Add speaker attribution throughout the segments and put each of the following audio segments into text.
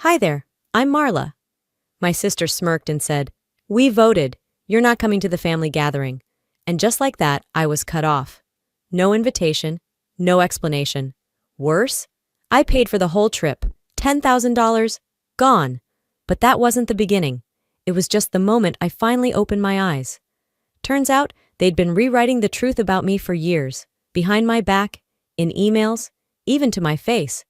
Speaker 1: Hi there, I'm Marla. My sister smirked and said, "We voted. You're not coming to the family gathering." And just like that, I was cut off. No invitation, no explanation. Worse, I paid for the whole trip. $10,000, gone. But that wasn't the beginning. It was just the moment I finally opened my eyes. Turns out, they'd been rewriting the truth about me for years, behind my back, in emails, even to my face.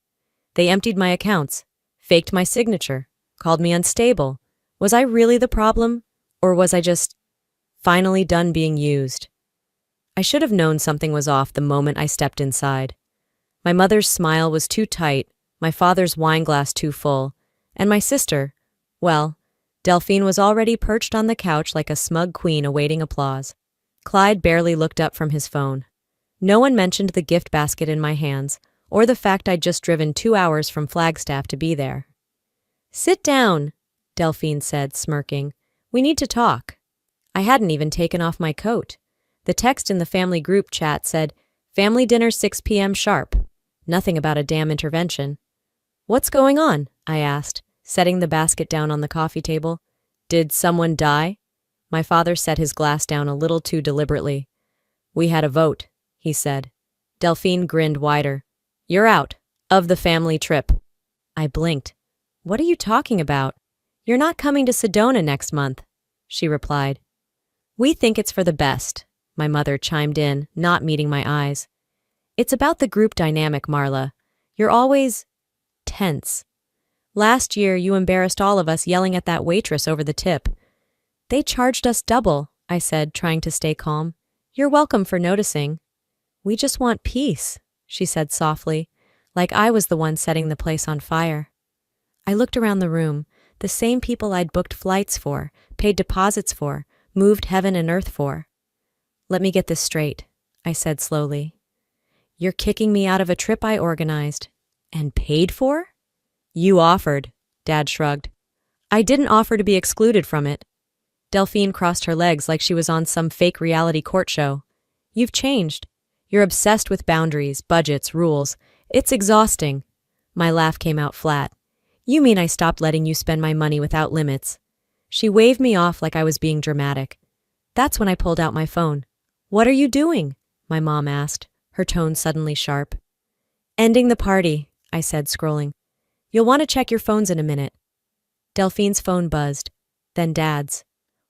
Speaker 1: They emptied my accounts, faked my signature, called me unstable. Was I really the problem? Or was I just finally done being used? I should have known something was off the moment I stepped inside. My mother's smile was too tight, my father's wine glass too full, and my sister, well, Delphine was already perched on the couch like a smug queen awaiting applause. Clyde barely looked up from his phone. No one mentioned the gift basket in my hands, or the fact I'd just driven 2 hours from Flagstaff to be there. "Sit down," Delphine said, smirking. "We need to talk." I hadn't even taken off my coat. The text in the family group chat said, "Family dinner 6 p.m. sharp." Nothing about a damn intervention. "What's going on?" I asked, setting the basket down on the coffee table. "Did someone die?" My father set his glass down a little too deliberately. "We had a vote," he said. Delphine grinned wider. "You're out. Of the family trip." I blinked. "What are you talking about?" "You're not coming to Sedona next month," she replied. "We think it's for the best," my mother chimed in, not meeting my eyes. "It's about the group dynamic, Marla. You're always tense. Last year, you embarrassed all of us yelling at that waitress over the tip." "They charged us double," I said, trying to stay calm. "You're welcome for noticing." "We just want peace," she said softly, like I was the one setting the place on fire. I looked around the room, the same people I'd booked flights for, paid deposits for, moved heaven and earth for. "Let me get this straight," I said slowly. "You're kicking me out of a trip I organized and paid for?" "You offered," Dad shrugged. "I didn't offer to be excluded from it." Delphine crossed her legs like she was on some fake reality court show. "You've changed. You're obsessed with boundaries, budgets, rules. It's exhausting." My laugh came out flat. "You mean I stopped letting you spend my money without limits?" She waved me off like I was being dramatic. That's when I pulled out my phone. "What are you doing?" my mom asked, her tone suddenly sharp. "Ending the party," I said, scrolling. "You'll want to check your phones in a minute." Delphine's phone buzzed, then Dad's.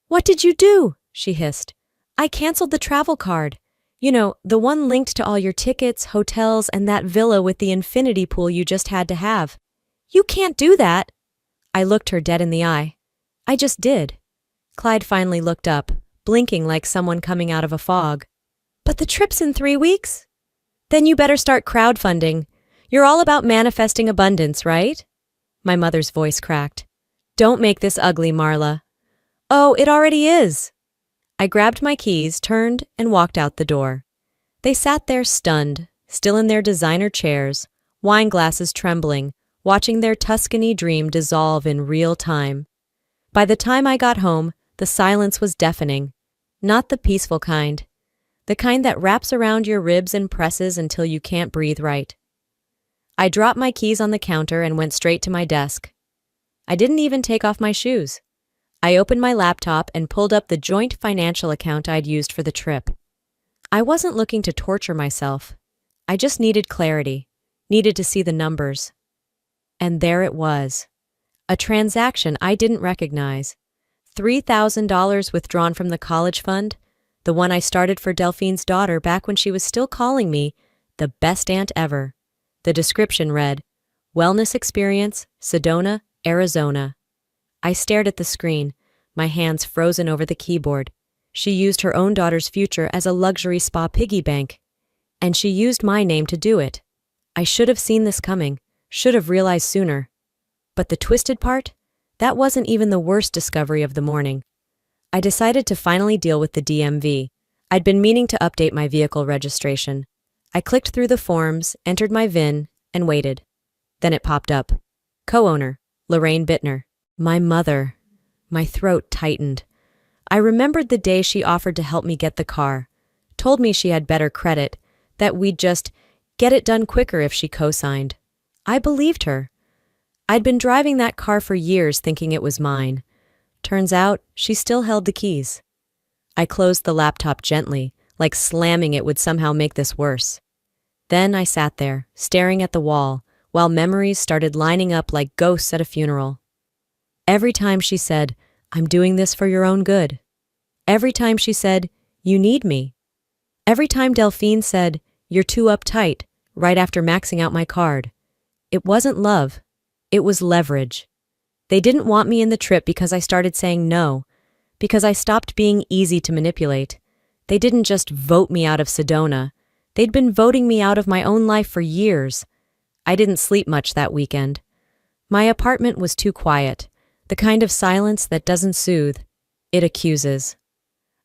Speaker 1: "What did you do?" she hissed. "I canceled the travel card. You know, the one linked to all your tickets, hotels, and that villa with the infinity pool you just had to have." "You can't do that." I looked her dead in the eye. "I just did." Clyde finally looked up, blinking like someone coming out of a fog. "But the trip's in 3 weeks." "Then you better start crowdfunding. You're all about manifesting abundance, right?" My mother's voice cracked. "Don't make this ugly, Marla." "Oh, it already is." I grabbed my keys, turned, and walked out the door. They sat there stunned, still in their designer chairs, wine glasses trembling, watching their Tuscany dream dissolve in real time. By the time I got home, the silence was deafening. Not the peaceful kind. The kind that wraps around your ribs and presses until you can't breathe right. I dropped my keys on the counter and went straight to my desk. I didn't even take off my shoes. I opened my laptop and pulled up the joint financial account I'd used for the trip. I wasn't looking to torture myself. I just needed clarity, needed to see the numbers. And there it was. A transaction I didn't recognize. $3,000 withdrawn from the college fund, the one I started for Delphine's daughter back when she was still calling me the best aunt ever. The description read, "Wellness Experience, Sedona, Arizona." I stared at the screen, my hands frozen over the keyboard. She used her own daughter's future as a luxury spa piggy bank. And she used my name to do it. I should have seen this coming, should have realized sooner. But the twisted part? That wasn't even the worst discovery of the morning. I decided to finally deal with the DMV. I'd been meaning to update my vehicle registration. I clicked through the forms, entered my VIN, and waited. Then it popped up. Co-owner, Lorraine Bittner. My mother. My throat tightened. I remembered the day she offered to help me get the car, told me she had better credit, that we'd just get it done quicker if she co-signed. I believed her. I'd been driving that car for years thinking it was mine. Turns out, she still held the keys. I closed the laptop gently, like slamming it would somehow make this worse. Then I sat there, staring at the wall, while memories started lining up like ghosts at a funeral. Every time she said, "I'm doing this for your own good." Every time she said, "You need me." Every time Delphine said, "You're too uptight," right after maxing out my card. It wasn't love. It was leverage. They didn't want me in the trip because I started saying no, because I stopped being easy to manipulate. They didn't just vote me out of Sedona. They'd been voting me out of my own life for years. I didn't sleep much that weekend. My apartment was too quiet, the kind of silence that doesn't soothe. It accuses.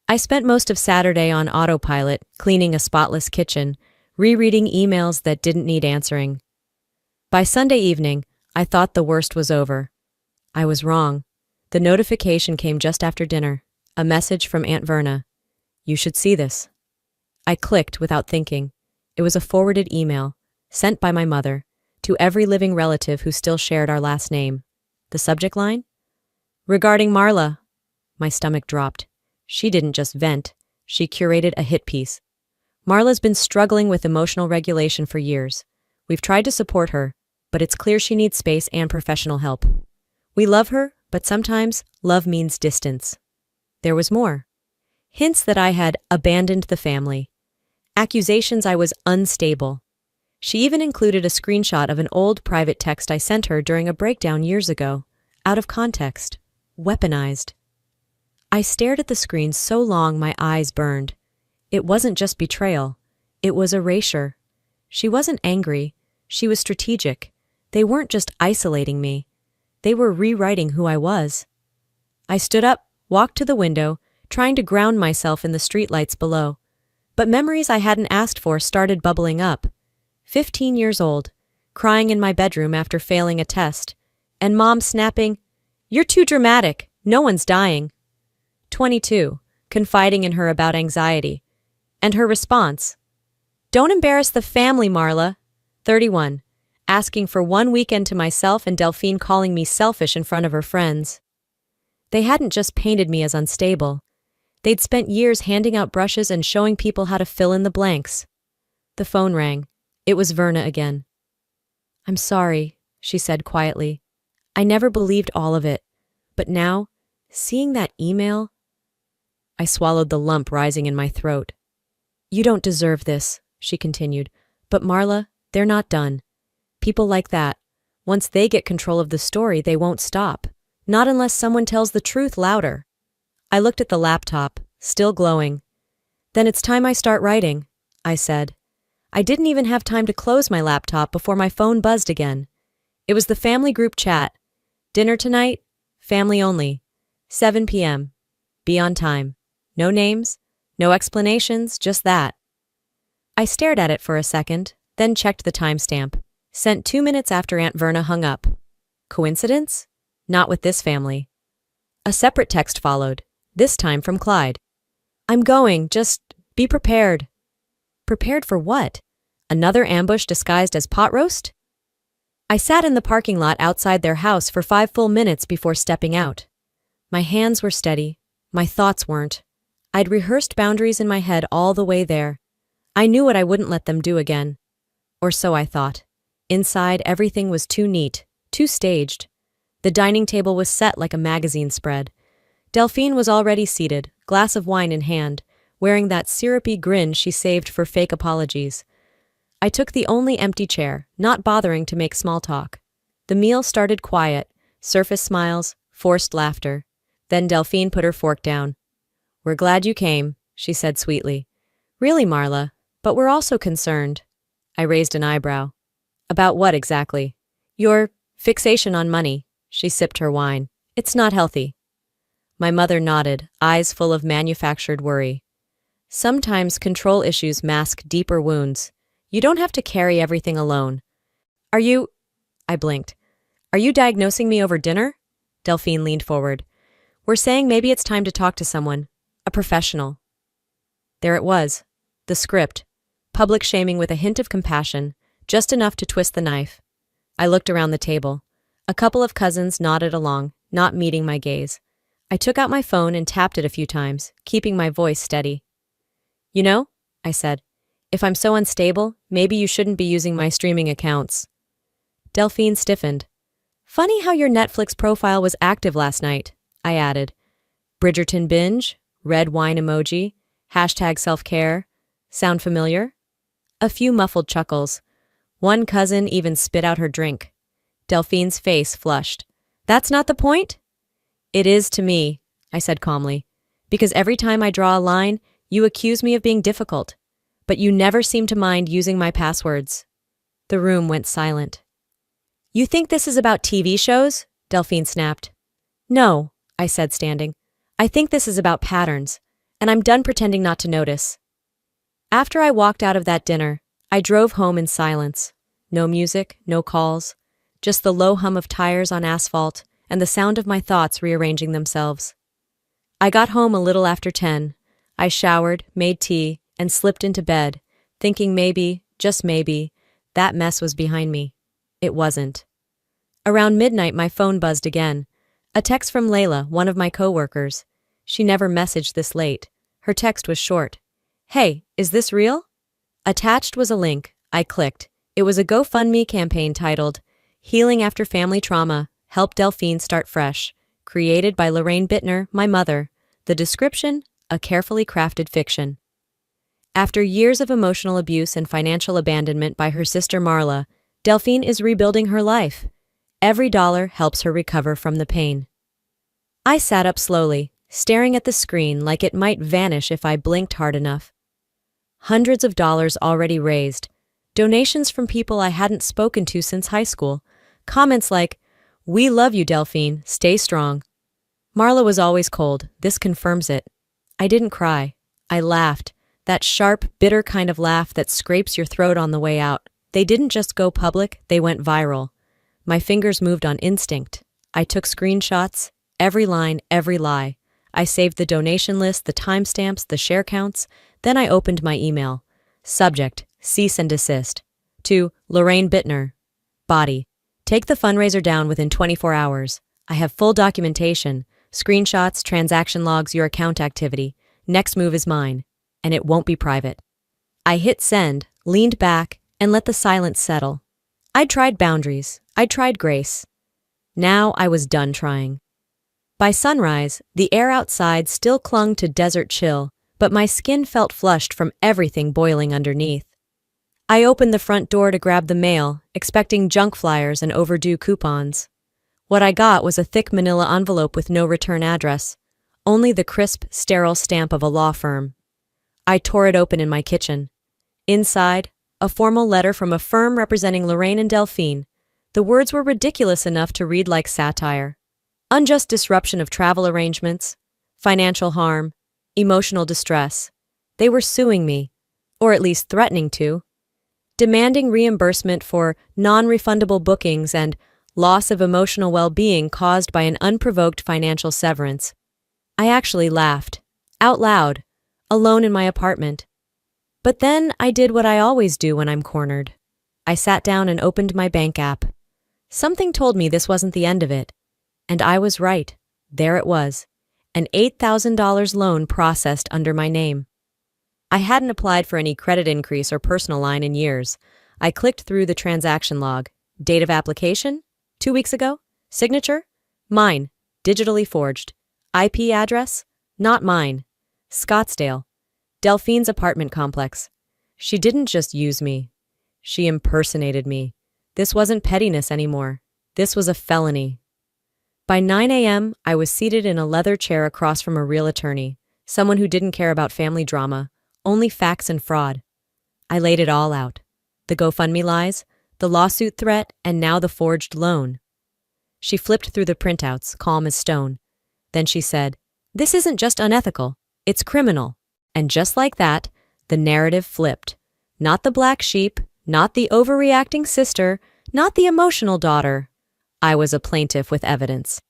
Speaker 1: I spent most of Saturday on autopilot, cleaning a spotless kitchen, rereading emails that didn't need answering. By Sunday evening, I thought the worst was over. I was wrong. The notification came just after dinner, a message from Aunt Verna. "You should see this." I clicked without thinking. It was a forwarded email, sent by my mother, to every living relative who still shared our last name. The subject line? "Regarding Marla." My stomach dropped. She didn't just vent, she curated a hit piece. "Marla's been struggling with emotional regulation for years. We've tried to support her, but it's clear she needs space and professional help. We love her, but sometimes love means distance." There was more. Hints that I had abandoned the family. Accusations I was unstable. She even included a screenshot of an old private text I sent her during a breakdown years ago. Out of context. Weaponized. I stared at the screen so long my eyes burned. It wasn't just betrayal. It was erasure. She wasn't angry. She was strategic. They weren't just isolating me. They were rewriting who I was. I stood up, walked to the window, trying to ground myself in the streetlights below. But memories I hadn't asked for started bubbling up. 15 years old, crying in my bedroom after failing a test, and Mom snapping, "You're too dramatic, no one's dying." 22, confiding in her about anxiety. And her response, "Don't embarrass the family, Marla." 31, asking for one weekend to myself and Delphine calling me selfish in front of her friends. They hadn't just painted me as unstable. They'd spent years handing out brushes and showing people how to fill in the blanks. The phone rang. It was Verna again. "I'm sorry," she said quietly. "I never believed all of it. But now, seeing that email..." I swallowed the lump rising in my throat. "You don't deserve this," she continued. "But Marla, they're not done. People like that, once they get control of the story, they won't stop. Not unless someone tells the truth louder." I looked at the laptop, still glowing. "Then it's time I start writing," I said. I didn't even have time to close my laptop before my phone buzzed again. It was the family group chat. "Dinner tonight? Family only. 7 p.m. Be on time. No names, no explanations, just that." I stared at it for a second, then checked the timestamp. Sent 2 minutes after Aunt Verna hung up. Coincidence? Not with this family. A separate text followed, this time from Clyde. "I'm going, just be prepared." Prepared for what? Another ambush disguised as pot roast? I sat in the parking lot outside their house for 5 full minutes before stepping out. My hands were steady. My thoughts weren't. I'd rehearsed boundaries in my head all the way there. I knew what I wouldn't let them do again. Or so I thought. Inside, everything was too neat, too staged. The dining table was set like a magazine spread. Delphine was already seated, glass of wine in hand, wearing that syrupy grin she saved for fake apologies. I took the only empty chair, not bothering to make small talk. The meal started quiet, surface smiles, forced laughter. Then Delphine put her fork down. "We're glad you came," she said sweetly. "Really, Marla, but we're also concerned." I raised an eyebrow. "About what exactly?" "Your fixation on money." She sipped her wine. "It's not healthy." My mother nodded, eyes full of manufactured worry. "Sometimes control issues mask deeper wounds. You don't have to carry everything alone." "Are you..." I blinked. "Are you diagnosing me over dinner?" Delphine leaned forward. "We're saying maybe it's time to talk to someone. A professional." There it was. The script. Public shaming with a hint of compassion, just enough to twist the knife. I looked around the table. A couple of cousins nodded along, not meeting my gaze. I took out my phone and tapped it a few times, keeping my voice steady. You know, I said, if I'm so unstable, maybe you shouldn't be using my streaming accounts. Delphine stiffened. Funny how your Netflix profile was active last night, I added. Bridgerton binge, red wine emoji, hashtag self-care. Sound familiar? A few muffled chuckles. One cousin even spit out her drink. Delphine's face flushed. That's not the point? It is to me, I said calmly, because every time I draw a line, you accuse me of being difficult, but you never seem to mind using my passwords. The room went silent. You think this is about TV shows? Delphine snapped. No, I said, standing. I think this is about patterns, and I'm done pretending not to notice. After I walked out of that dinner, I drove home in silence. No music, no calls, just the low hum of tires on asphalt and the sound of my thoughts rearranging themselves. I got home a little after 10. I showered, made tea, and slipped into bed, thinking maybe, just maybe, that mess was behind me. It wasn't. Around midnight, my phone buzzed again. A text from Layla, one of my coworkers. She never messaged this late. Her text was short. Hey, is this real? Attached was a link. I clicked. It was a GoFundMe campaign titled, Healing After Family Trauma, Help Delphine Start Fresh, created by Lorraine Bittner, my mother. The description, a carefully crafted fiction. After years of emotional abuse and financial abandonment by her sister Marla, Delphine is rebuilding her life. Every dollar helps her recover from the pain. I sat up slowly, staring at the screen like it might vanish if I blinked hard enough. Hundreds of dollars already raised. Donations from people I hadn't spoken to since high school. Comments like, "We love you, Delphine. Stay strong." Marla was always cold. This confirms it. I didn't cry. I laughed. That sharp, bitter kind of laugh that scrapes your throat on the way out. They didn't just go public, they went viral. My fingers moved on instinct. I took screenshots, every line, every lie. I saved the donation list, the timestamps, the share counts. Then I opened my email. Subject, cease and desist. To Lorraine Bittner. Body, take the fundraiser down within 24 hours. I have full documentation. Screenshots, transaction logs, your account activity. Next move is mine. And it won't be private. I hit send, leaned back, and let the silence settle. I'd tried boundaries. I'd tried grace. Now I was done trying. By sunrise, the air outside still clung to desert chill, but my skin felt flushed from everything boiling underneath. I opened the front door to grab the mail, expecting junk flyers and overdue coupons. What I got was a thick manila envelope with no return address, only the crisp, sterile stamp of a law firm. I tore it open in my kitchen. Inside, a formal letter from a firm representing Lorraine and Delphine. The words were ridiculous enough to read like satire. Unjust disruption of travel arrangements, financial harm, emotional distress. They were suing me, or at least threatening to, demanding reimbursement for non-refundable bookings and loss of emotional well-being caused by an unprovoked financial severance. I actually laughed, out loud, alone in my apartment. But then I did what I always do when I'm cornered. I sat down and opened my bank app. Something told me this wasn't the end of it. And I was right. There it was. An $8,000 loan processed under my name. I hadn't applied for any credit increase or personal line in years. I clicked through the transaction log. Date of application? 2 weeks ago. Signature? Mine. Digitally forged. IP address? Not mine. Scottsdale. Delphine's apartment complex. She didn't just use me. She impersonated me. This wasn't pettiness anymore. This was a felony. By 9 a.m., I was seated in a leather chair across from a real attorney, someone who didn't care about family drama, only facts and fraud. I laid it all out. The GoFundMe lies, the lawsuit threat, and now the forged loan. She flipped through the printouts, calm as stone. Then she said, "This isn't just unethical, it's criminal." And just like that, the narrative flipped. Not the black sheep, not the overreacting sister, not the emotional daughter. I was a plaintiff with evidence.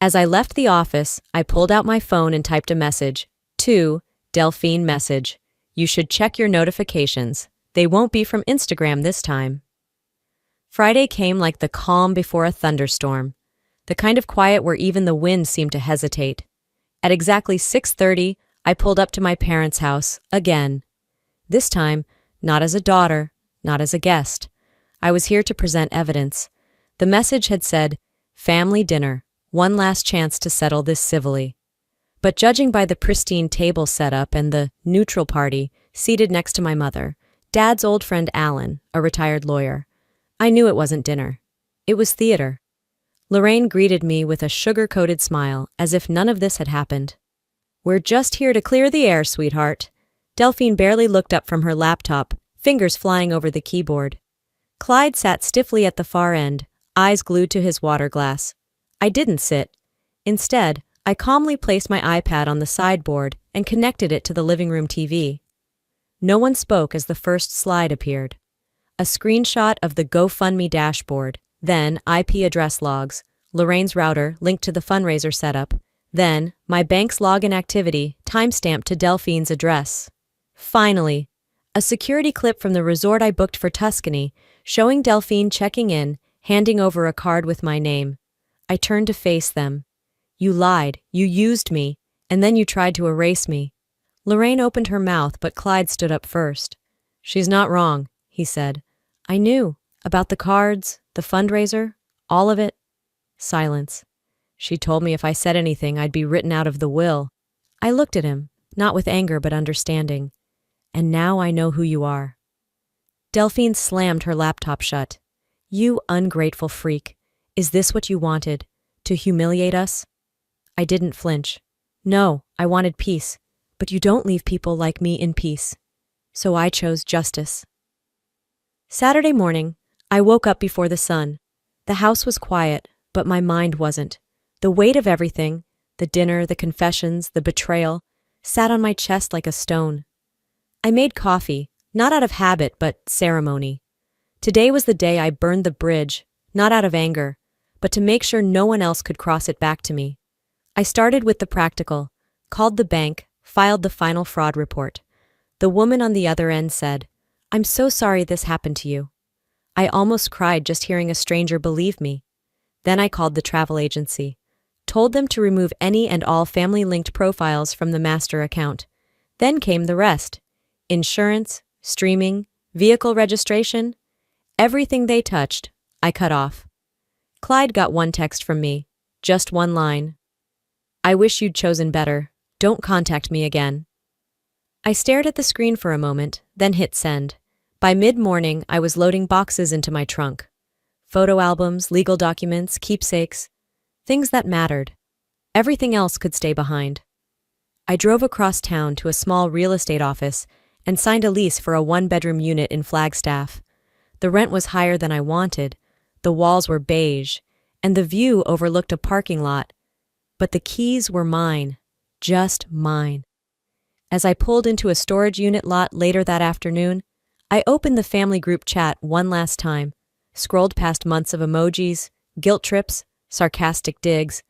Speaker 1: As I left the office, I pulled out my phone and typed a message. To Delphine message. You should check your notifications. They won't be from Instagram this time. Friday came like the calm before a thunderstorm, the kind of quiet where even the wind seemed to hesitate. At exactly 6:30, I pulled up to my parents' house again. This time, not as a daughter, not as a guest. I was here to present evidence. The message had said, "Family dinner, one last chance to settle this civilly." But judging by the pristine table setup and the neutral party seated next to my mother, Dad's old friend Alan, a retired lawyer, I knew it wasn't dinner. It was theater. Lorraine greeted me with a sugar-coated smile, as if none of this had happened. "We're just here to clear the air, sweetheart." Delphine barely looked up from her laptop, fingers flying over the keyboard. Clyde sat stiffly at the far end, eyes glued to his water glass. I didn't sit. Instead, I calmly placed my iPad on the sideboard and connected it to the living room TV. No one spoke as the first slide appeared. A screenshot of the GoFundMe dashboard, then IP address logs, Lorraine's router linked to the fundraiser setup, then my bank's login activity timestamped to Delphine's address. Finally, a security clip from the resort I booked for Tuscany, showing Delphine checking in, handing over a card with my name. I turned to face them. "You lied, you used me, and then you tried to erase me." Lorraine opened her mouth, but Clyde stood up first. "She's not wrong," he said. "I knew. About the cards, the fundraiser, all of it." Silence. "She told me if I said anything, I'd be written out of the will." I looked at him, not with anger but understanding. "And now I know who you are." Delphine slammed her laptop shut. "You ungrateful freak. Is this what you wanted? To humiliate us?" I didn't flinch. "No, I wanted peace. But you don't leave people like me in peace. So I chose justice." Saturday morning, I woke up before the sun. The house was quiet, but my mind wasn't. The weight of everything, the dinner, the confessions, the betrayal, sat on my chest like a stone. I made coffee, not out of habit but ceremony. Today was the day I burned the bridge, not out of anger, but to make sure no one else could cross it back to me. I started with the practical, called the bank, filed the final fraud report. The woman on the other end said, "I'm so sorry this happened to you." I almost cried just hearing a stranger believe me. Then I called the travel agency, told them to remove any and all family-linked profiles from the master account. Then came the rest. Insurance, streaming, vehicle registration, everything they touched, I cut off. Clyde got one text from me, just one line. "I wish you'd chosen better. Don't contact me again." I stared at the screen for a moment, then hit send. By mid-morning, I was loading boxes into my trunk. Photo albums, legal documents, keepsakes, things that mattered. Everything else could stay behind. I drove across town to a small real estate office and signed a lease for a one-bedroom unit in Flagstaff. The rent was higher than I wanted, the walls were beige, and the view overlooked a parking lot. But the keys were mine, just mine. As I pulled into a storage unit lot later that afternoon, I opened the family group chat one last time, scrolled past months of emojis, guilt trips, sarcastic digs.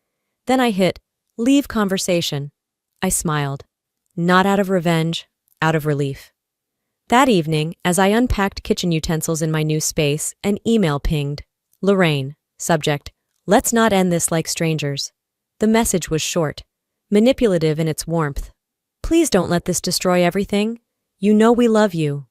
Speaker 1: Then I hit leave conversation. I smiled. Not out of revenge, out of relief. That evening, as I unpacked kitchen utensils in my new space, an email pinged. Lorraine, subject, "Let's not end this like strangers." The message was short, manipulative in its warmth. "Please don't let this destroy everything. You know we love you."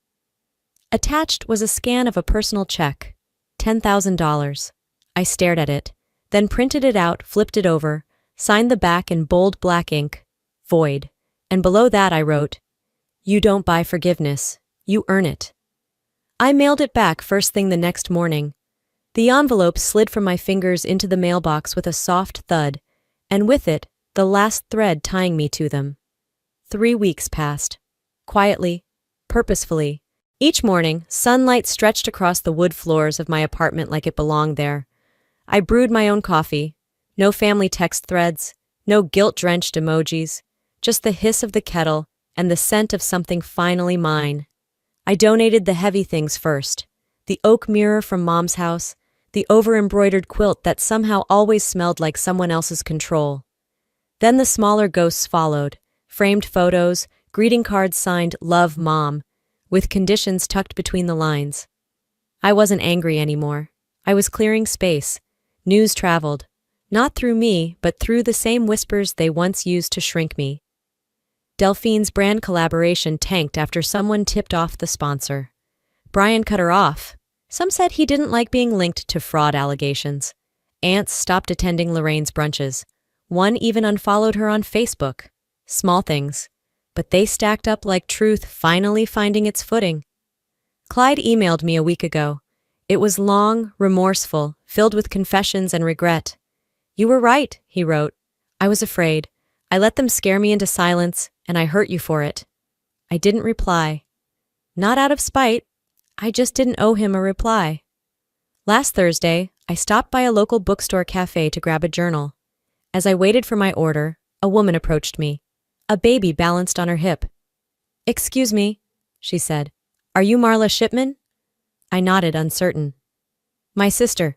Speaker 1: Attached was a scan of a personal check, $10,000. I stared at it, then printed it out, flipped it over, signed the back in bold black ink, void, and below that I wrote, "You don't buy forgiveness, you earn it." I mailed it back first thing the next morning. The envelope slid from my fingers into the mailbox with a soft thud, and with it, the last thread tying me to them. 3 weeks passed. Quietly, purposefully. Each morning, sunlight stretched across the wood floors of my apartment like it belonged there. I brewed my own coffee. No family text threads, no guilt-drenched emojis, just the hiss of the kettle and the scent of something finally mine. I donated the heavy things first. The oak mirror from Mom's house, the over-embroidered quilt that somehow always smelled like someone else's control. Then the smaller ghosts followed, framed photos, greeting cards signed "Love, Mom," with conditions tucked between the lines. I wasn't angry anymore, I was clearing space. News traveled. Not through me, but through the same whispers they once used to shrink me. Delphine's brand collaboration tanked after someone tipped off the sponsor. Brian cut her off. Some said he didn't like being linked to fraud allegations. Aunts stopped attending Lorraine's brunches. One even unfollowed her on Facebook. Small things. But they stacked up like truth finally finding its footing. Clyde emailed me a week ago. It was long, remorseful, filled with confessions and regret. "You were right," he wrote. "I was afraid. I let them scare me into silence, and I hurt you for it." I didn't reply. Not out of spite. I just didn't owe him a reply. Last Thursday, I stopped by a local bookstore cafe to grab a journal. As I waited for my order, a woman approached me. A baby balanced on her hip. "Excuse me," she said. "Are you Marla Shipman?" I nodded, uncertain. "My sister.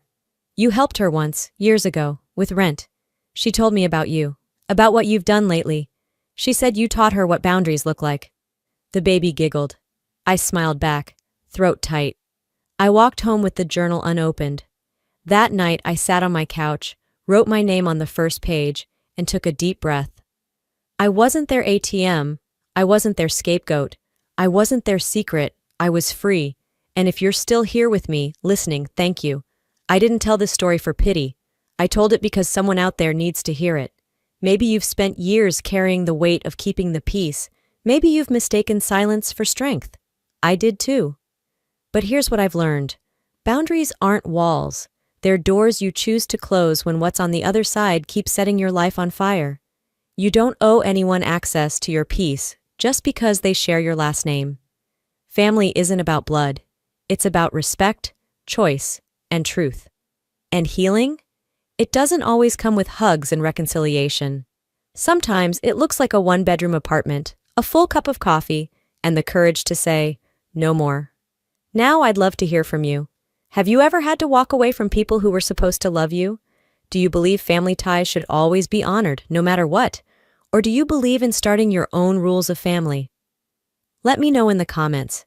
Speaker 1: You helped her once, years ago, with rent. She told me about you, about what you've done lately. She said you taught her what boundaries look like." The baby giggled. I smiled back, throat tight. I walked home with the journal unopened. That night I sat on my couch, wrote my name on the first page, and took a deep breath. I wasn't their ATM. I wasn't their scapegoat. I wasn't their secret. I was free. And if you're still here with me, listening, thank you. I didn't tell this story for pity. I told it because someone out there needs to hear it. Maybe you've spent years carrying the weight of keeping the peace. Maybe you've mistaken silence for strength. I did too. But here's what I've learned. Boundaries aren't walls. They're doors you choose to close when what's on the other side keeps setting your life on fire. You don't owe anyone access to your peace just because they share your last name. Family isn't about blood. It's about respect, choice, and truth. And healing? It doesn't always come with hugs and reconciliation. Sometimes it looks like a one-bedroom apartment, a full cup of coffee, and the courage to say, no more. Now I'd love to hear from you. Have you ever had to walk away from people who were supposed to love you? Do you believe family ties should always be honored, no matter what? Or do you believe in starting your own rules of family? Let me know in the comments.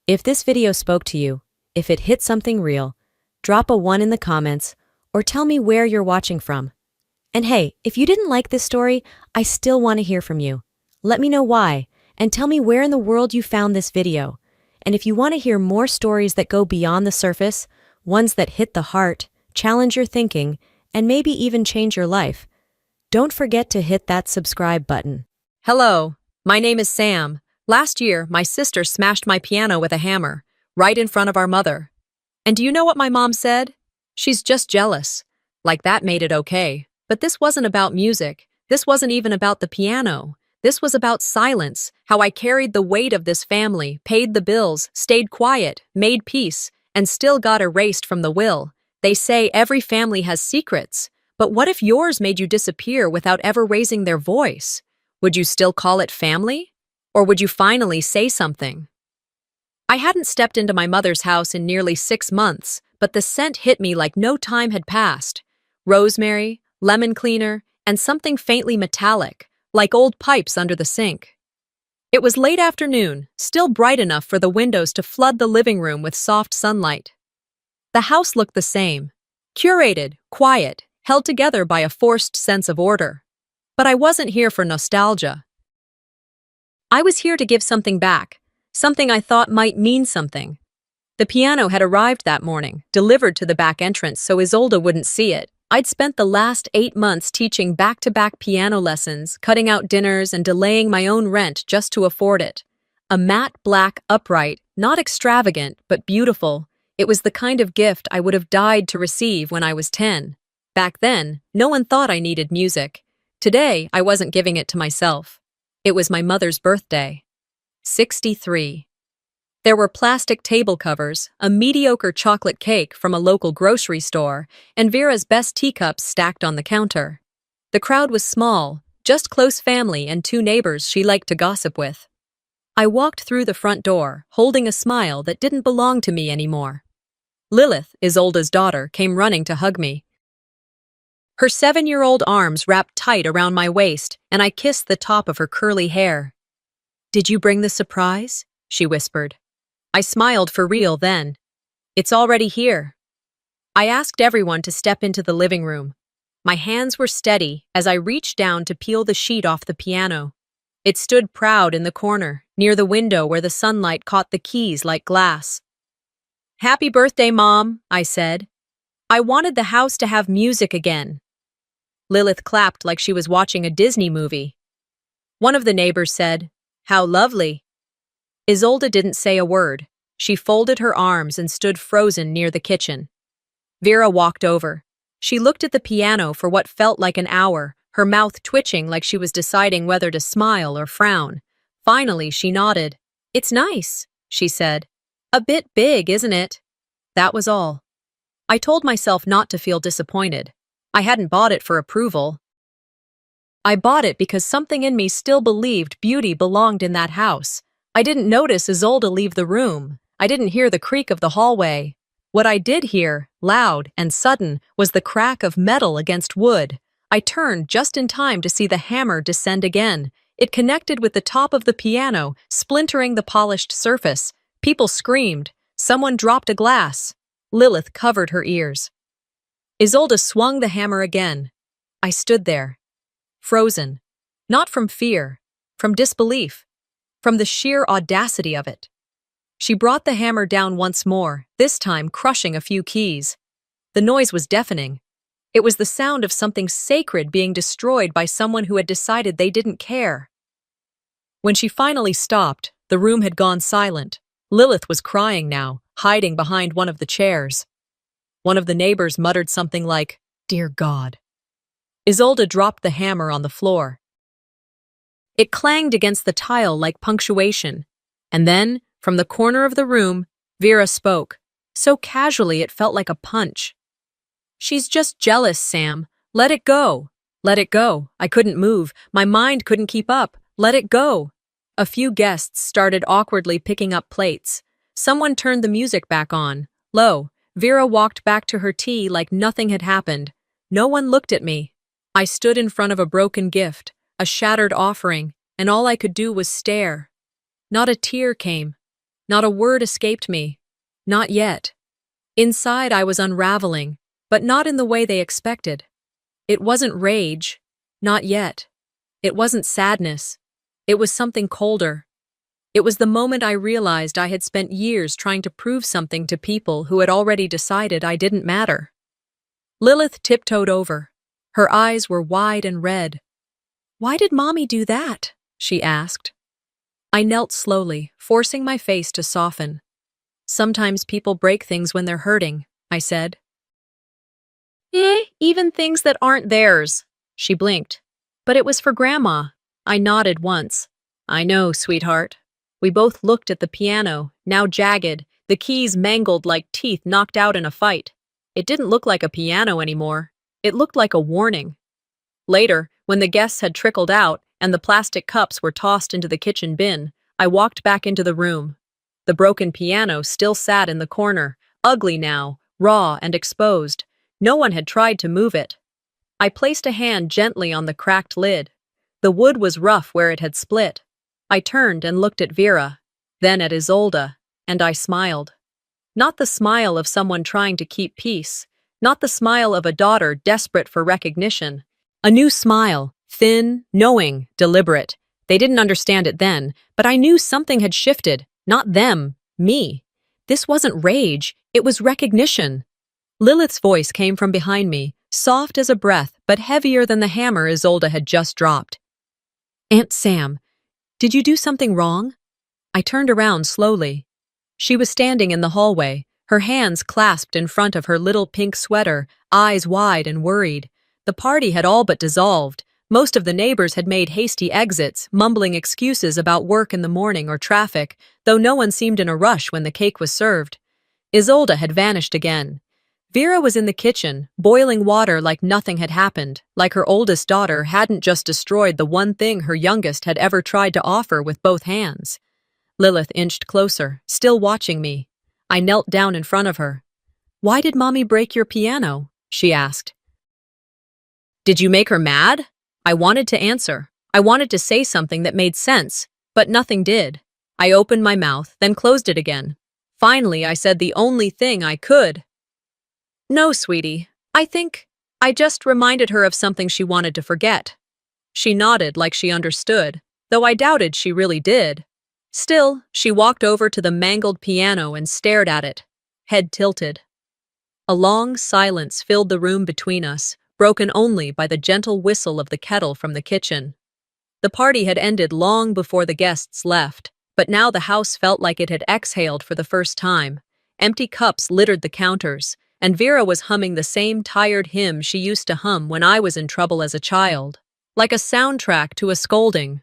Speaker 1: If this video spoke to you, if it hit something real, drop a 1 in the comments, or tell me where you're watching from. And hey, if you didn't like this story, I still want to hear from you. Let me know why, and tell me where in the world you found this video. And if you want to hear more stories that go beyond the surface, ones that hit the heart, challenge your thinking, and maybe even change your life, don't forget to hit that subscribe button.
Speaker 2: Hello, my name is Sam. Last year, my sister smashed my piano with a hammer, right in front of our mother. And do you know what my mom said? She's just jealous. Like that made it okay. But this wasn't about music. This wasn't even about the piano. This was about silence, how I carried the weight of this family, paid the bills, stayed quiet, made peace, and still got erased from the will. They say every family has secrets, but what if yours made you disappear without ever raising their voice? Would you still call it family? Or would you finally say something? I hadn't stepped into my mother's house in nearly 6 months, but the scent hit me like no time had passed. Rosemary, lemon cleaner, and something faintly metallic, like old pipes under the sink. It was late afternoon, still bright enough for the windows to flood the living room with soft sunlight. The house looked the same, curated, quiet, held together by a forced sense of order. But I wasn't here for nostalgia. I was here to give something back, something I thought might mean something. The piano had arrived that morning, delivered to the back entrance so Isolde wouldn't see it. I'd spent the last 8 months teaching back-to-back piano lessons, cutting out dinners, and delaying my own rent just to afford it. A matte black upright, not extravagant, but beautiful. It was the kind of gift I would have died to receive when I was 10. Back then, no one thought I needed music. Today, I wasn't giving it to myself. It was my mother's birthday. 63. There were plastic table covers, a mediocre chocolate cake from a local grocery store, and Vera's best teacups stacked on the counter. The crowd was small, just close family and 2 neighbors she liked to gossip with. I walked through the front door, holding a smile that didn't belong to me anymore. Lilith, Isolde's daughter, came running to hug me. Her 7-year-old arms wrapped tight around my waist, and I kissed the top of her curly hair. "Did you bring the surprise?" she whispered. I smiled for real then. "It's already here." I asked everyone to step into the living room. My hands were steady as I reached down to peel the sheet off the piano. It stood proud in the corner, near the window where the sunlight caught the keys like glass. "Happy birthday, Mom," I said. "I wanted the house to have music again." Lilith clapped like she was watching a Disney movie. One of the neighbors said, "How lovely." Isolde didn't say a word. She folded her arms and stood frozen near the kitchen. Vera walked over. She looked at the piano for what felt like an hour, her mouth twitching like she was deciding whether to smile or frown. Finally, she nodded. "It's nice," she said. "A bit big, isn't it?" That was all. I told myself not to feel disappointed. I hadn't bought it for approval. I bought it because something in me still believed beauty belonged in that house. I didn't notice Isolde leave the room. I didn't hear the creak of the hallway. What I did hear, loud and sudden, was the crack of metal against wood. I turned just in time to see the hammer descend again. It connected with the top of the piano, splintering the polished surface. People screamed. Someone dropped a glass. Lilith covered her ears. Isolde swung the hammer again. I stood there, frozen. Not from fear, from disbelief, from the sheer audacity of it. She brought the hammer down once more, this time crushing a few keys. The noise was deafening. It was the sound of something sacred being destroyed by someone who had decided they didn't care. When she finally stopped, the room had gone silent. Lilith was crying now, hiding behind one of the chairs. One of the neighbors muttered something like, "Dear God." Isolde dropped the hammer on the floor. It clanged against the tile like punctuation. And then, from the corner of the room, Vera spoke, so casually it felt like a punch. "She's just jealous, Sam. Let it go. Let it go." I couldn't move. My mind couldn't keep up. Let it go. A few guests started awkwardly picking up plates. Someone turned the music back on. Low, Vera walked back to her tea like nothing had happened. No one looked at me. I stood in front of a broken gift, a shattered offering, and all I could do was stare. Not a tear came. Not a word escaped me. Not yet. Inside I was unraveling, but not in the way they expected. It wasn't rage. Not yet. It wasn't sadness. It was something colder. It was the moment I realized I had spent years trying to prove something to people who had already decided I didn't matter. Lilith tiptoed over. Her eyes were wide and red. "Why did Mommy do that?" she asked. I knelt slowly, forcing my face to soften. "Sometimes people break things when they're hurting," I said. Even things that aren't theirs." She blinked. "But it was for Grandma." I nodded once. "I know, sweetheart." We both looked at the piano, now jagged, the keys mangled like teeth knocked out in a fight. It didn't look like a piano anymore. It looked like a warning. Later, when the guests had trickled out and the plastic cups were tossed into the kitchen bin, I walked back into the room. The broken piano still sat in the corner, ugly now, raw and exposed. No one had tried to move it. I placed a hand gently on the cracked lid. The wood was rough where it had split. I turned and looked at Vera, then at Isolde, and I smiled. Not the smile of someone trying to keep peace, not the smile of a daughter desperate for recognition. A new smile, thin, knowing, deliberate. They didn't understand it then, but I knew something had shifted. Not them, me. This wasn't rage, it was recognition. Lilith's voice came from behind me, soft as a breath, but heavier than the hammer Isolde had just dropped. "Aunt Sam, did you do something wrong?" I turned around slowly. She was standing in the hallway, her hands clasped in front of her little pink sweater, eyes wide and worried. The party had all but dissolved. Most of the neighbors had made hasty exits, mumbling excuses about work in the morning or traffic, though no one seemed in a rush when the cake was served. Isolde had vanished again. Vera was in the kitchen, boiling water like nothing had happened, like her oldest daughter hadn't just destroyed the one thing her youngest had ever tried to offer with both hands. Lilith inched closer, still watching me. I knelt down in front of her. "Why did Mommy break your piano?" she asked. "Did you make her mad?" I wanted to answer. I wanted to say something that made sense, but nothing did. I opened my mouth, then closed it again. Finally, I said the only thing I could. No, sweetie. I just reminded her of something she wanted to forget. She nodded like she understood, though I doubted she really did. Still, she walked over to the mangled piano and stared at it, head tilted. A long silence filled the room between us, broken only by the gentle whistle of the kettle from the kitchen. The party had ended long before the guests left, but now the house felt like it had exhaled for the first time. Empty cups littered the counters, and Vera was humming the same tired hymn she used to hum when I was in trouble as a child, like a soundtrack to a scolding.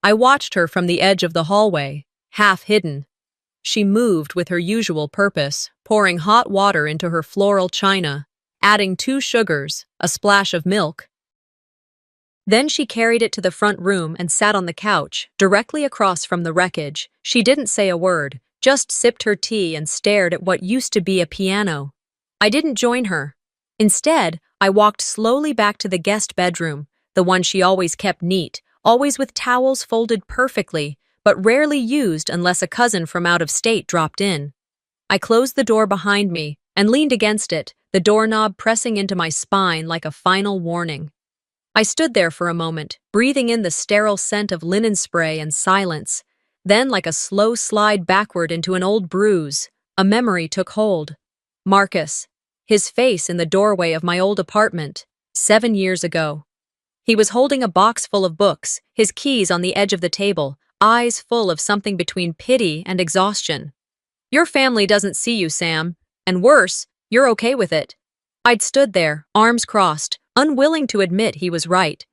Speaker 2: I watched her from the edge of the hallway, half hidden. She moved with her usual purpose, pouring hot water into her floral china, adding 2 sugars, a splash of milk. Then she carried it to the front room and sat on the couch, directly across from the wreckage. She didn't say a word, just sipped her tea and stared at what used to be a piano. I didn't join her. Instead, I walked slowly back to the guest bedroom, the one she always kept neat, always with towels folded perfectly, but rarely used unless a cousin from out of state dropped in. I closed the door behind me and leaned against it, the doorknob pressing into my spine like a final warning. I stood there for a moment, breathing in the sterile scent of linen spray and silence. Then, like a slow slide backward into an old bruise, a memory took hold. Marcus, his face in the doorway of my old apartment, 7 years ago. He was holding a box full of books, his keys on the edge of the table, eyes full of something between pity and exhaustion. Your family doesn't see you, Sam. And worse, you're okay with it. I'd stood there, arms crossed, unwilling to admit he was right.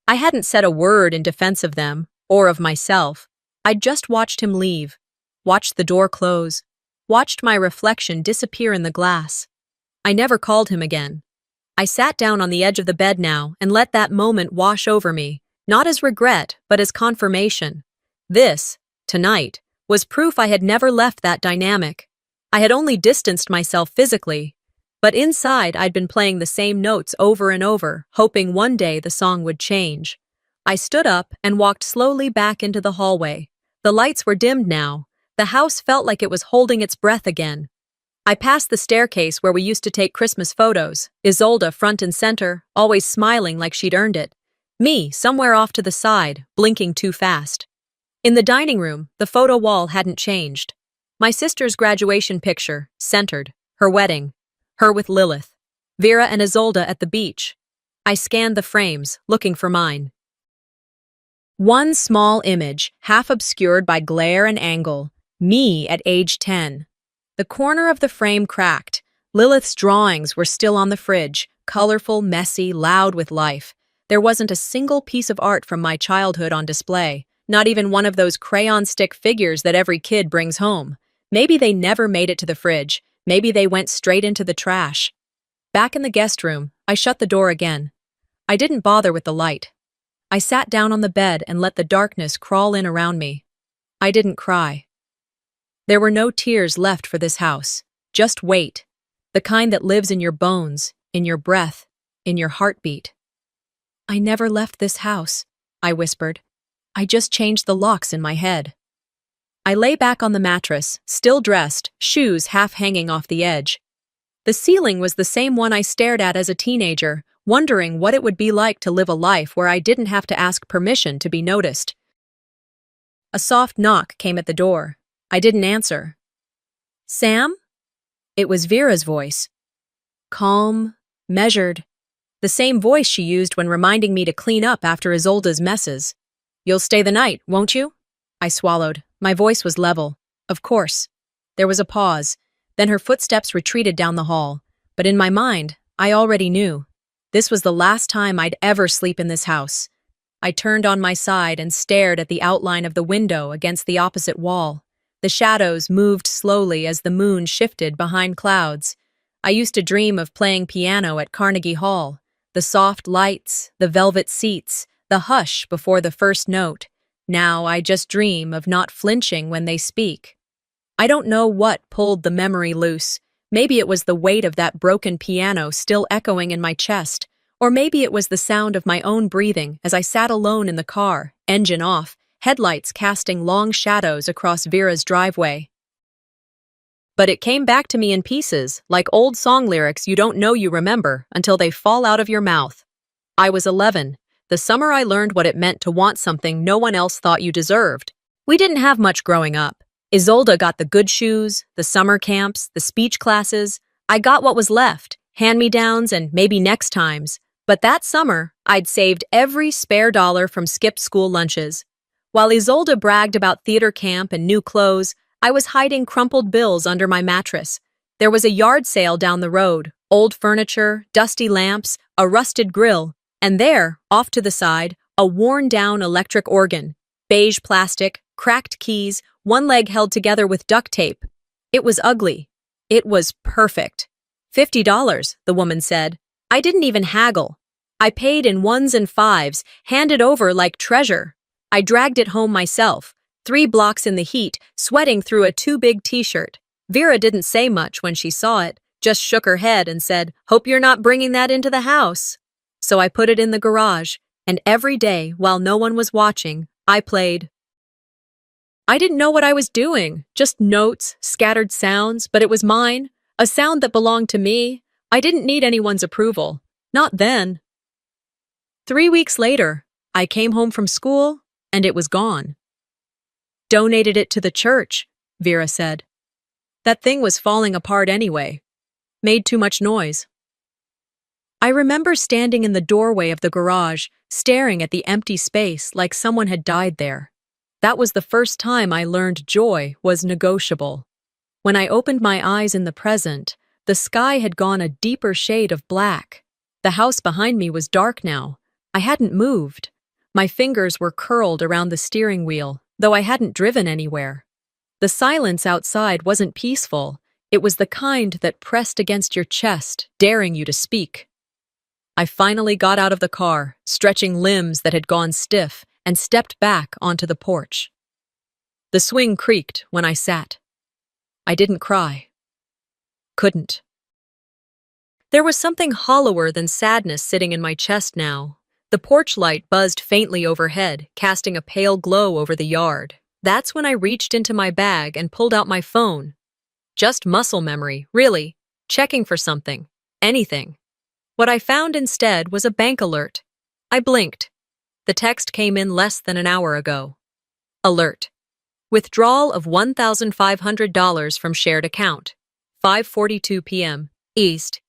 Speaker 2: I hadn't said a word in defense of them, or of myself. I'd just watched him leave, watched the door close, watched my reflection disappear in the glass. I never called him again. I sat down on the edge of the bed now and let that moment wash over me, not as regret, but as confirmation. This, tonight, was proof I had never left that dynamic. I had only distanced myself physically, but inside I'd been playing the same notes over and over, hoping one day the song would change. I stood up and walked slowly back into the hallway. The lights were dimmed now. The house felt like it was holding its breath again. I passed the staircase where we used to take Christmas photos, Isolde front and center, always smiling like she'd earned it. Me, somewhere off to the side, blinking too fast. In the dining room, the photo wall hadn't changed. My sister's graduation picture, centered, her wedding, her with Lilith, Vera and Isolde at the beach. I scanned the frames, looking for mine. One small image, half obscured by glare and angle, me at age 10. The corner of the frame cracked. Lilith's drawings were still on the fridge, colorful, messy, loud with life. There wasn't a single piece of art from my childhood on display, not even one of those crayon stick figures that every kid brings home. Maybe they never made it to the fridge. Maybe they went straight into the trash. Back in the guest room, I shut the door again. I didn't bother with the light. I sat down on the bed and let the darkness crawl in around me. I didn't cry. There were no tears left for this house, just weight, the kind that lives in your bones, in your breath, in your heartbeat. I never left this house, I whispered. I just changed the locks in my head. I lay back on the mattress, still dressed, shoes half hanging off the edge. The ceiling was the same one I stared at as a teenager, wondering what it would be like to live a life where I didn't have to ask permission to be noticed. A soft knock came at the door. I didn't answer. Sam? It was Vera's voice. Calm, measured. The same voice she used when reminding me to clean up after Isolde's messes. You'll stay the night, won't you? I swallowed. My voice was level. Of course. There was a pause. Then her footsteps retreated down the hall. But in my mind, I already knew. This was the last time I'd ever sleep in this house. I turned on my side and stared at the outline of the window against the opposite wall. The shadows moved slowly as the moon shifted behind clouds. I used to dream of playing piano at Carnegie Hall. The soft lights, the velvet seats, the hush before the first note. Now I just dream of not flinching when they speak. I don't know what pulled the memory loose. Maybe it was the weight of that broken piano still echoing in my chest, or maybe it was the sound of my own breathing as I sat alone in the car, engine off, headlights casting long shadows across Vera's driveway. But it came back to me in pieces, like old song lyrics you don't know you remember until they fall out of your mouth. I was 11, the summer I learned what it meant to want something no one else thought you deserved. We didn't have much growing up. Isolde got the good shoes, the summer camps, the speech classes. I got what was left, hand-me-downs and maybe next times. But that summer, I'd saved every spare dollar from skipped school lunches. While Isolde bragged about theater camp and new clothes, I was hiding crumpled bills under my mattress. There was a yard sale down the road, old furniture, dusty lamps, a rusted grill, and there, off to the side, a worn-down electric organ. Beige plastic, cracked keys, one leg held together with duct tape. It was ugly. It was perfect. $50, the woman said. I didn't even haggle. I paid in ones and fives, handed over like treasure. I dragged it home myself, 3 blocks in the heat, sweating through a too-big t-shirt. Vera didn't say much when she saw it, just shook her head and said, "Hope you're not bringing that into the house." So I put it in the garage, and every day, while no one was watching, I played. I didn't know what I was doing, just notes, scattered sounds, but it was mine, a sound that belonged to me. I didn't need anyone's approval. Not then. 3 weeks later, I came home from school, and it was gone. Donated it to the church, Vera said. That thing was falling apart anyway. Made too much noise. I remember standing in the doorway of the garage, staring at the empty space like someone had died there. That was the first time I learned joy was negotiable. When I opened my eyes in the present, the sky had gone a deeper shade of black. The house behind me was dark now. I hadn't moved. My fingers were curled around the steering wheel, though I hadn't driven anywhere. The silence outside wasn't peaceful. It was the kind that pressed against your chest, daring you to speak. I finally got out of the car, stretching limbs that had gone stiff, and stepped back onto the porch. The swing creaked when I sat. I didn't cry. Couldn't. There was something hollower than sadness sitting in my chest now. The porch light buzzed faintly overhead, casting a pale glow over the yard. That's when I reached into my bag and pulled out my phone. Just muscle memory, really. Checking for something. Anything. What I found instead was a bank alert. I blinked. The text came in less than an hour ago. Alert. Withdrawal of $1,500 from shared account. 5:42 p.m. East.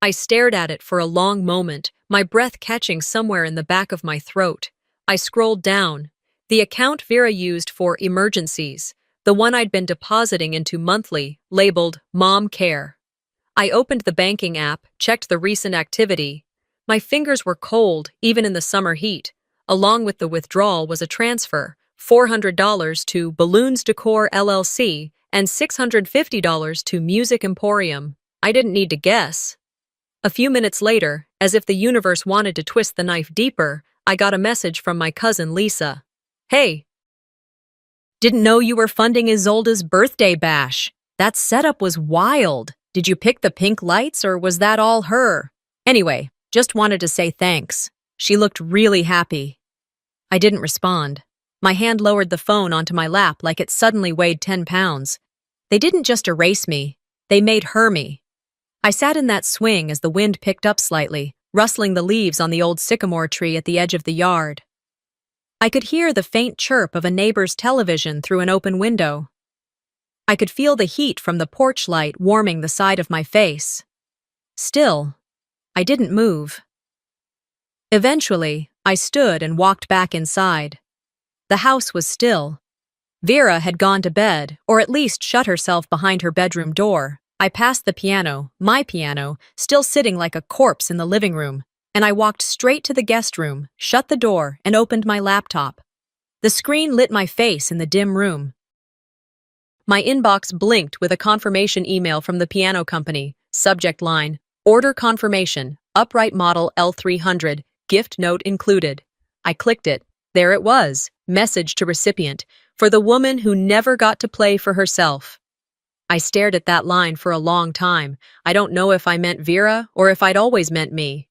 Speaker 2: I stared at it for a long moment, my breath catching somewhere in the back of my throat. I scrolled down. The account Vera used for emergencies, the one I'd been depositing into monthly, labeled Mom Care. I opened the banking app, checked the recent activity. My fingers were cold, even in the summer heat. Along with the withdrawal was a transfer, $400 to Balloons Decor LLC and $650 to Music Emporium. I didn't need to guess. A few minutes later, as if the universe wanted to twist the knife deeper, I got a message from my cousin Lisa. Hey. Didn't know you were funding Isolde's birthday bash. That setup was wild. Did you pick the pink lights or was that all her? Anyway, just wanted to say thanks. She looked really happy. I didn't respond. My hand lowered the phone onto my lap like it suddenly weighed 10 pounds. They didn't just erase me. They made her me. I sat in that swing as the wind picked up slightly, rustling the leaves on the old sycamore tree at the edge of the yard. I could hear the faint chirp of a neighbor's television through an open window. I could feel the heat from the porch light warming the side of my face. Still, I didn't move. Eventually, I stood and walked back inside. The house was still. Vera had gone to bed, or at least shut herself behind her bedroom door. I passed the piano, my piano, still sitting like a corpse in the living room, and I walked straight to the guest room, shut the door, and opened my laptop. The screen lit my face in the dim room. My inbox blinked with a confirmation email from the piano company. Subject line, order confirmation, upright model L300, gift note included. I clicked it. There it was, message to recipient, for the woman who never got to play for herself. I stared at that line for a long time. I don't know if I meant Vera or if I'd always meant me.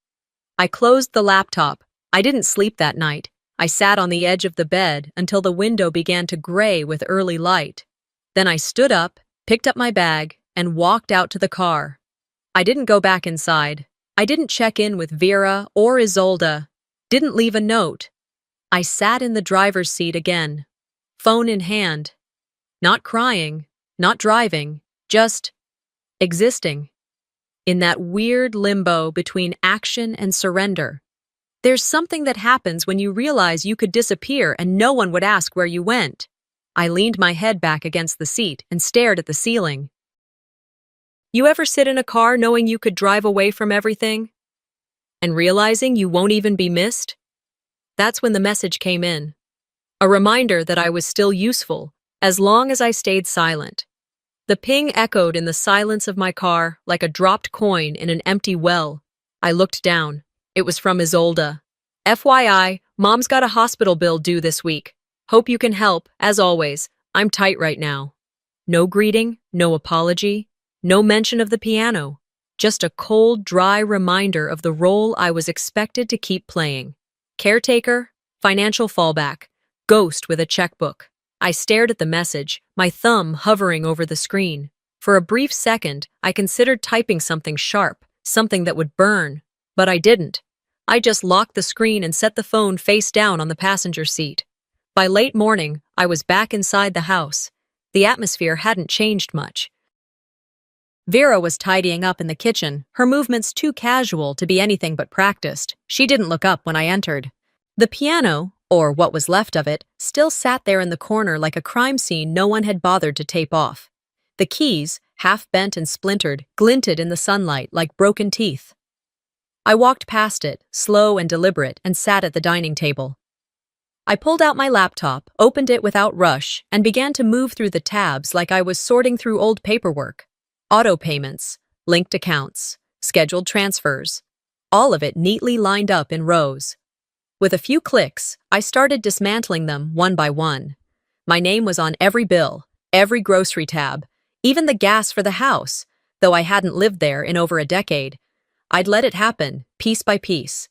Speaker 2: I closed the laptop. I didn't sleep that night. I sat on the edge of the bed until the window began to gray with early light. Then I stood up, picked up my bag, and walked out to the car. I didn't go back inside. I didn't check in with Vera or Isolde. Didn't leave a note. I sat in the driver's seat again, phone in hand. Not crying, not driving, just existing. In that weird limbo between action and surrender. There's something that happens when you realize you could disappear and no one would ask where you went. I leaned my head back against the seat and stared at the ceiling. You ever sit in a car knowing you could drive away from everything? And realizing you won't even be missed? That's when the message came in. A reminder that I was still useful, as long as I stayed silent. The ping echoed in the silence of my car like a dropped coin in an empty well. I looked down. It was from Isolde. FYI, Mom's got a hospital bill due this week. Hope you can help, as always. I'm tight right now. No greeting, no apology, no mention of the piano. Just a cold, dry reminder of the role I was expected to keep playing. Caretaker, financial fallback, ghost with a checkbook. I stared at the message, my thumb hovering over the screen. For a brief second, I considered typing something sharp, something that would burn. But I didn't. I just locked the screen and set the phone face down on the passenger seat. By late morning, I was back inside the house. The atmosphere hadn't changed much. Vera was tidying up in the kitchen, her movements too casual to be anything but practiced. She didn't look up when I entered. The piano, or what was left of it, still sat there in the corner like a crime scene no one had bothered to tape off. The keys, half bent and splintered, glinted in the sunlight like broken teeth. I walked past it, slow and deliberate, and sat at the dining table. I pulled out my laptop, opened it without rush, and began to move through the tabs like I was sorting through old paperwork. Auto payments, linked accounts, scheduled transfers. All of it neatly lined up in rows. With a few clicks, I started dismantling them one by one. My name was on every bill, every grocery tab, even the gas for the house, though I hadn't lived there in over a decade. I'd let it happen, piece by piece,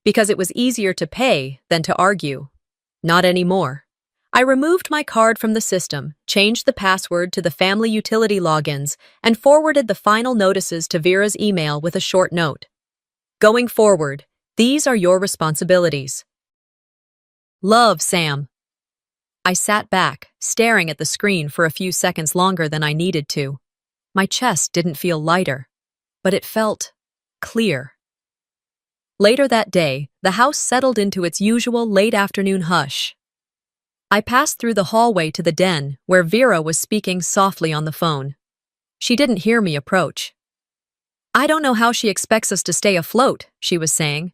Speaker 2: because it was easier to pay than to argue. Not anymore. I removed my card from the system, changed the password to the family utility logins, and forwarded the final notices to Vera's email with a short note. Going forward, these are your responsibilities. Love, Sam. I sat back, staring at the screen for a few seconds longer than I needed to. My chest didn't feel lighter, but it felt clear. Later that day, the house settled into its usual late-afternoon hush. I passed through the hallway to the den, where Vera was speaking softly on the phone. She didn't hear me approach. I don't know how she expects us to stay afloat, she was saying.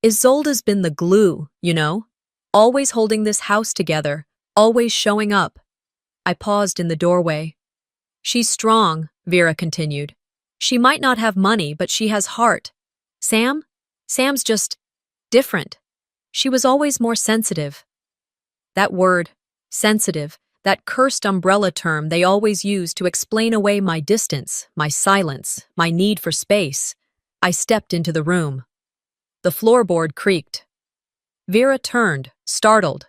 Speaker 2: Isolde's been the glue, you know? Always holding this house together, always showing up. I paused in the doorway. She's strong, Vera continued. She might not have money, but she has heart. Sam's just different. She was always more sensitive. That word, sensitive, that cursed umbrella term they always use to explain away my distance, my silence, my need for space. I stepped into the room. The floorboard creaked. Vera turned, startled.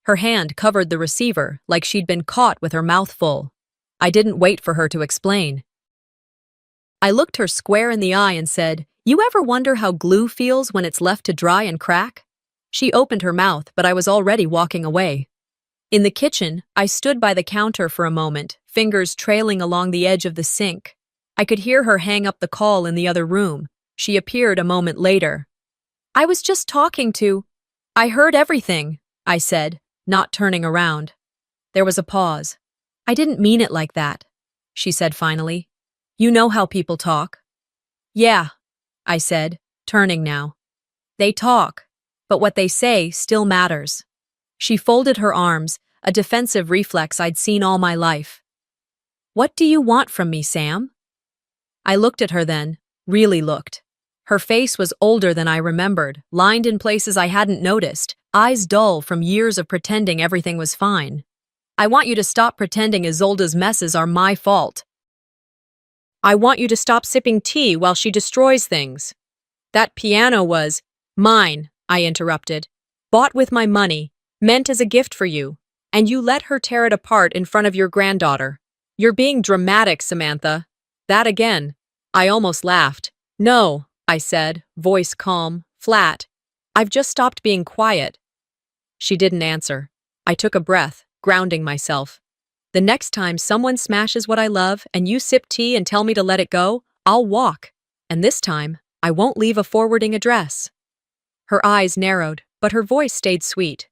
Speaker 2: Her hand covered the receiver like she'd been caught with her mouth full. I didn't wait for her to explain. I looked her square in the eye and said, "You ever wonder how glue feels when it's left to dry and crack?" She opened her mouth, but I was already walking away. In the kitchen, I stood by the counter for a moment, fingers trailing along the edge of the sink. I could hear her hang up the call in the other room. She appeared a moment later. "I was just talking to—" "I heard everything," I said, not turning around. There was a pause. "I didn't mean it like that," she said finally. "You know how people talk." "Yeah," I said, turning now. "They talk, but what they say still matters." She folded her arms, a defensive reflex I'd seen all my life. "What do you want from me, Sam?" I looked at her then, really looked. Her face was older than I remembered, lined in places I hadn't noticed, eyes dull from years of pretending everything was fine. "I want you to stop pretending Isolde's messes are my fault. I want you to stop sipping tea while she destroys things." "That piano was mine," I interrupted. "Bought with my money, meant as a gift for you, and you let her tear it apart in front of your granddaughter. You're being dramatic, Samantha. That again. I almost laughed. No, I said, voice calm, flat. I've just stopped being quiet. She didn't answer. I took a breath, grounding myself. The next time someone smashes what I love and you sip tea and tell me to let it go, I'll walk. And this time, I won't leave a forwarding address. Her eyes narrowed, but her voice stayed sweet.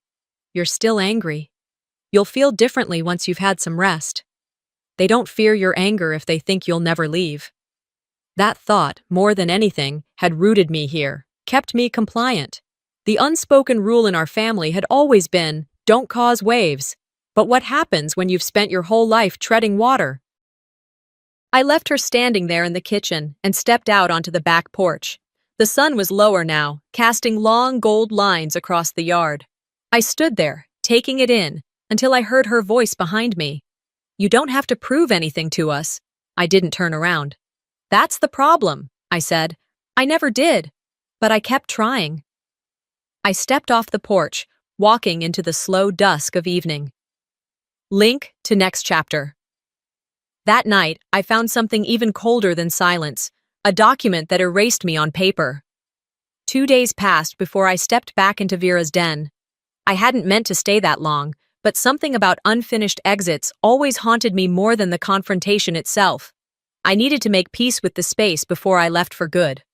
Speaker 2: You're still angry. You'll feel differently once you've had some rest. They don't fear your anger if they think you'll never leave. That thought, more than anything, had rooted me here, kept me compliant. The unspoken rule in our family had always been, don't cause waves. But what happens when you've spent your whole life treading water? I left her standing there in the kitchen and stepped out onto the back porch. The sun was lower now, casting long gold lines across the yard. I stood there, taking it in, until I heard her voice behind me. You don't have to prove anything to us. I didn't turn around. That's the problem, I said. I never did, but I kept trying. I stepped off the porch, walking into the slow dusk of evening. Link to next chapter. That night, I found something even colder than silence, a document that erased me on paper. 2 days passed before I stepped back into Vera's den. I hadn't meant to stay that long, but something about unfinished exits always haunted me more than the confrontation itself. I needed to make peace with the space before I left for good.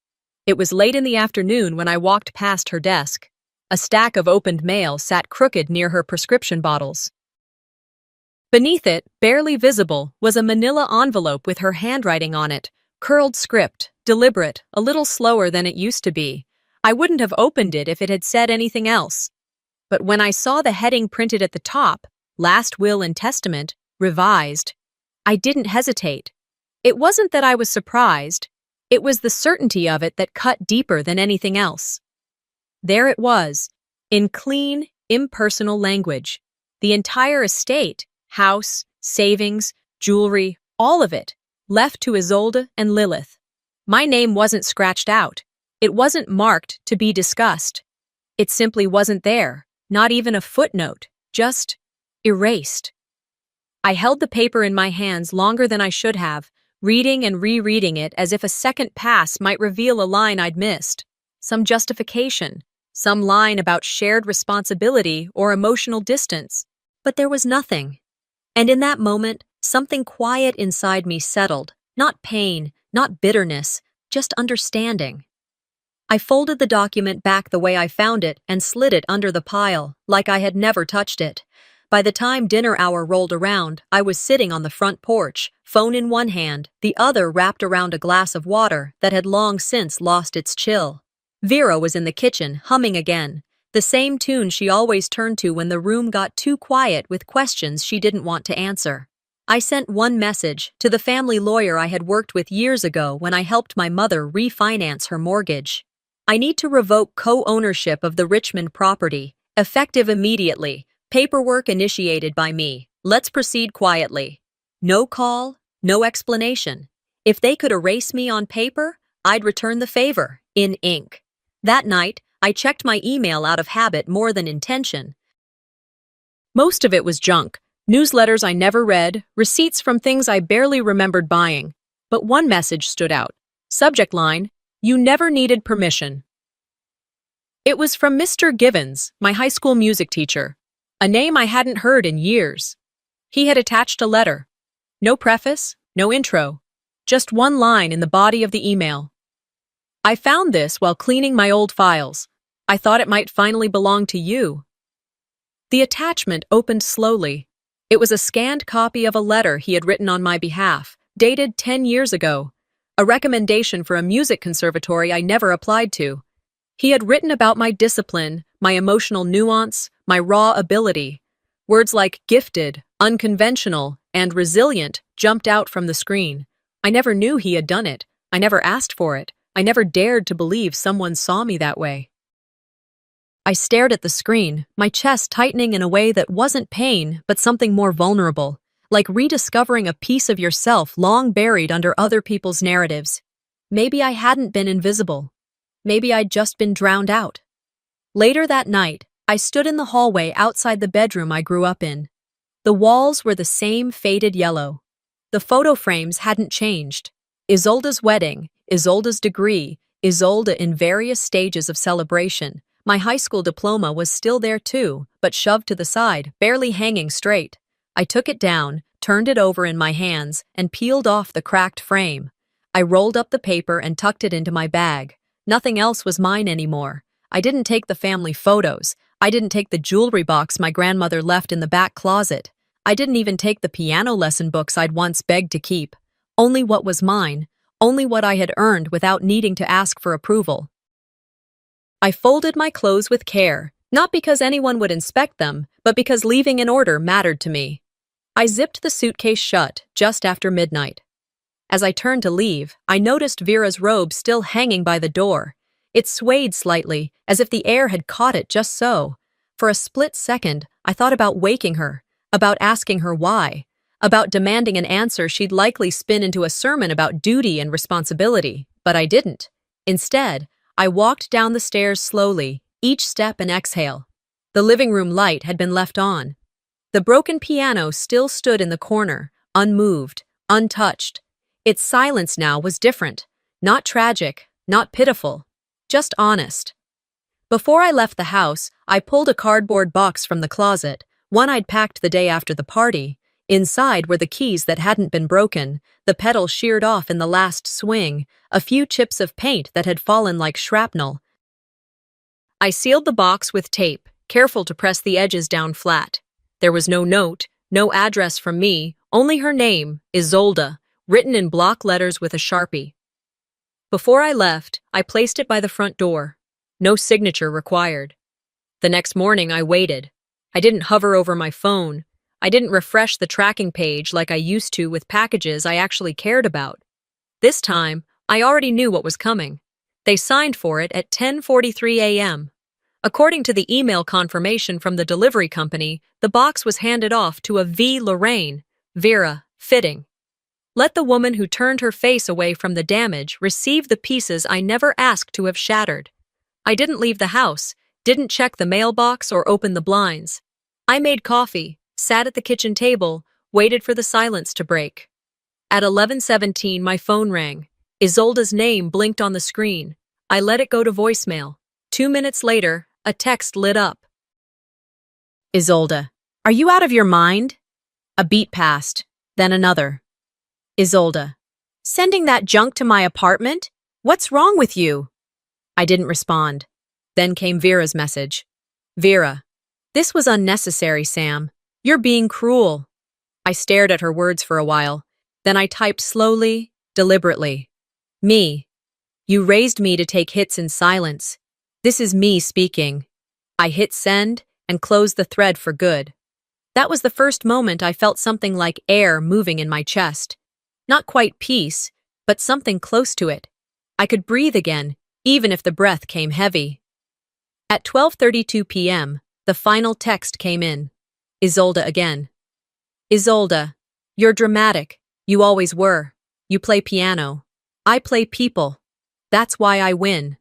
Speaker 2: It was late in the afternoon when I walked past her desk. A stack of opened mail sat crooked near her prescription bottles. Beneath it, barely visible, was a manila envelope with her handwriting on it, curled script, deliberate, a little slower than it used to be. I wouldn't have opened it if it had said anything else. But when I saw the heading printed at the top, Last Will and Testament, Revised, I didn't hesitate. It wasn't that I was surprised, it was the certainty of it that cut deeper than anything else. There it was, in clean, impersonal language. The entire estate, house, savings, jewelry, all of it, left to Isolde and Lilith. My name wasn't scratched out. It wasn't marked to be discussed. It simply wasn't there, not even a footnote, just erased. I held the paper in my hands longer than I should have, reading and rereading it as if a second pass might reveal a line I'd missed, some justification, some line about shared responsibility or emotional distance. But there was nothing. And in that moment, something quiet inside me settled, not pain, not bitterness, just understanding. I folded the document back the way I found it and slid it under the pile, like I had never touched it. By the time dinner hour rolled around, I was sitting on the front porch, phone in one hand, the other wrapped around a glass of water that had long since lost its chill. Vera was in the kitchen, humming again, the same tune she always turned to when the room got too quiet with questions she didn't want to answer. I sent one message to the family lawyer I had worked with years ago when I helped my mother refinance her mortgage. I need to revoke co-ownership of the Richmond property, effective immediately. Paperwork initiated by me. Let's proceed quietly. No call, no explanation. If they could erase me on paper, I'd return the favor, in ink. That night, I checked my email out of habit more than intention. Most of it was junk, newsletters I never read, receipts from things I barely remembered buying. But one message stood out. Subject line, you never needed permission. It was from Mr. Givens, my high school music teacher. A name I hadn't heard in years. He had attached a letter. No preface, no intro. Just one line in the body of the email. I found this while cleaning my old files. I thought it might finally belong to you. The attachment opened slowly. It was a scanned copy of a letter he had written on my behalf, dated 10 years ago. A recommendation for a music conservatory I never applied to. He had written about my discipline, my emotional nuance, my raw ability. Words like gifted, unconventional, and resilient jumped out from the screen. I never knew he had done it. I never asked for it. I never dared to believe someone saw me that way. I stared at the screen, my chest tightening in a way that wasn't pain, but something more vulnerable, like rediscovering a piece of yourself long buried under other people's narratives. Maybe I hadn't been invisible. Maybe I'd just been drowned out. Later that night, I stood in the hallway outside the bedroom I grew up in. The walls were the same faded yellow. The photo frames hadn't changed. Isolde's wedding, Isolde's degree, Isolde in various stages of celebration. My high school diploma was still there too, but shoved to the side, barely hanging straight. I took it down, turned it over in my hands, and peeled off the cracked frame. I rolled up the paper and tucked it into my bag. Nothing else was mine anymore. I didn't take the family photos. I didn't take the jewelry box my grandmother left in the back closet. I didn't even take the piano lesson books I'd once begged to keep. Only what was mine, only what I had earned without needing to ask for approval. I folded my clothes with care, not because anyone would inspect them, but because leaving in order mattered to me. I zipped the suitcase shut just after midnight. As I turned to leave, I noticed Vera's robe still hanging by the door. It swayed slightly, as if the air had caught it just so. For a split second, I thought about waking her, about asking her why, about demanding an answer she'd likely spin into a sermon about duty and responsibility, but I didn't. Instead, I walked down the stairs slowly, each step an exhale. The living room light had been left on. The broken piano still stood in the corner, unmoved, untouched. Its silence now was different, not tragic, not pitiful, just honest. Before I left the house, I pulled a cardboard box from the closet, one I'd packed the day after the party. Inside were the keys that hadn't been broken, the pedal sheared off in the last swing, a few chips of paint that had fallen like shrapnel. I sealed the box with tape, careful to press the edges down flat. There was no note, no address from me, only her name, Isolde, written in block letters with a Sharpie. Before I left, I placed it by the front door. No signature required. The next morning, I waited. I didn't hover over my phone. I didn't refresh the tracking page like I used to with packages I actually cared about. This time, I already knew what was coming. They signed for it at 10:43 a.m. According to the email confirmation from the delivery company, the box was handed off to a V. Lorraine, Vera, fitting. Let the woman who turned her face away from the damage receive the pieces I never asked to have shattered. I didn't leave the house, didn't check the mailbox or open the blinds. I made coffee, sat at the kitchen table, waited for the silence to break. At 11:17, my phone rang. Isolde's name blinked on the screen. I let it go to voicemail. 2 minutes later, a text lit up. Isolde, are you out of your mind? A beat passed, then another. Isolde, sending that junk to my apartment? What's wrong with you? I didn't respond. Then came Vera's message. Vera, this was unnecessary, Sam. You're being cruel. I stared at her words for a while. Then I typed slowly, deliberately. Me. You raised me to take hits in silence. This is me speaking. I hit send and closed the thread for good. That was the first moment I felt something like air moving in my chest. Not quite peace, but something close to it. I could breathe again, even if the breath came heavy. At 12:32 p.m., the final text came in. Isolde again. Isolde, you're dramatic. You always were. You play piano. I play people. That's why I win.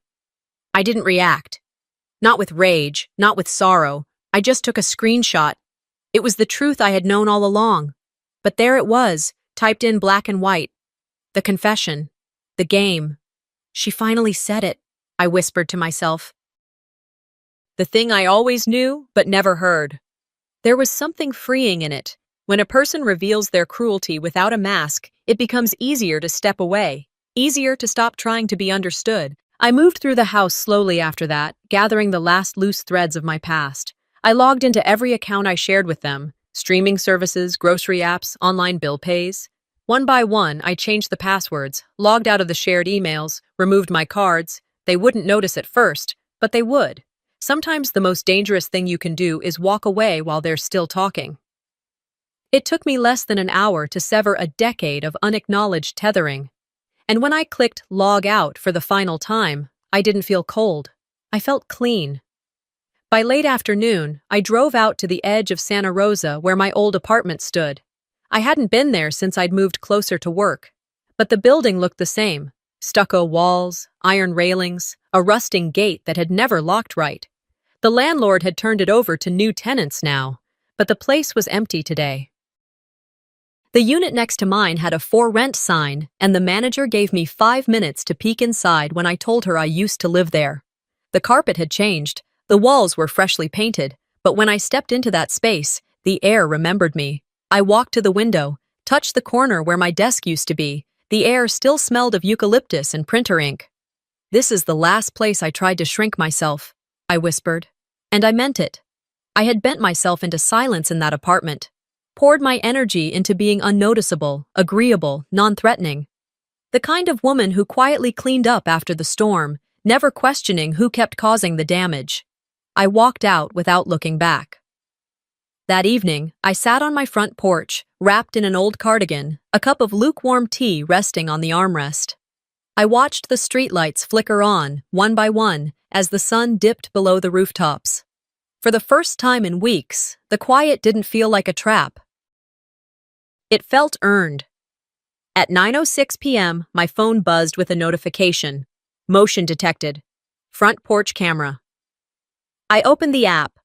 Speaker 2: I didn't react. Not with rage, not with sorrow. I just took a screenshot. It was the truth I had known all along. But there it was, typed in black and white. The confession. The game. She finally said it, I whispered to myself. The thing I always knew, but never heard. There was something freeing in it. When a person reveals their cruelty without a mask, it becomes easier to step away, easier to stop trying to be understood. I moved through the house slowly after that, gathering the last loose threads of my past. I logged into every account I shared with them, streaming services, grocery apps, online bill pays. One by one, I changed the passwords, logged out of the shared emails, removed my cards. They wouldn't notice at first, but they would. Sometimes the most dangerous thing you can do is walk away while they're still talking. It took me less than an hour to sever a decade of unacknowledged tethering. And when I clicked log out for the final time, I didn't feel cold. I felt clean. By late afternoon, I drove out to the edge of Santa Rosa where my old apartment stood. I hadn't been there since I'd moved closer to work. But the building looked the same. Stucco walls, iron railings, a rusting gate that had never locked right. The landlord had turned it over to new tenants now, but the place was empty today. The unit next to mine had a for rent sign, and the manager gave me 5 minutes to peek inside when I told her I used to live there. The carpet had changed, the walls were freshly painted, but when I stepped into that space, the air remembered me. I walked to the window, touched the corner where my desk used to be. The air still smelled of eucalyptus and printer ink. "This is the last place I tried to shrink myself," I whispered. And I meant it. I had bent myself into silence in that apartment, poured my energy into being unnoticeable, agreeable, non-threatening. The kind of woman who quietly cleaned up after the storm, never questioning who kept causing the damage. I walked out without looking back. That evening, I sat on my front porch, wrapped in an old cardigan, a cup of lukewarm tea resting on the armrest. I watched the streetlights flicker on, one by one, as the sun dipped below the rooftops. For the first time in weeks, the quiet didn't feel like a trap. It felt earned. At 9:06 p.m., my phone buzzed with a notification. Motion detected. Front porch camera. I opened the app.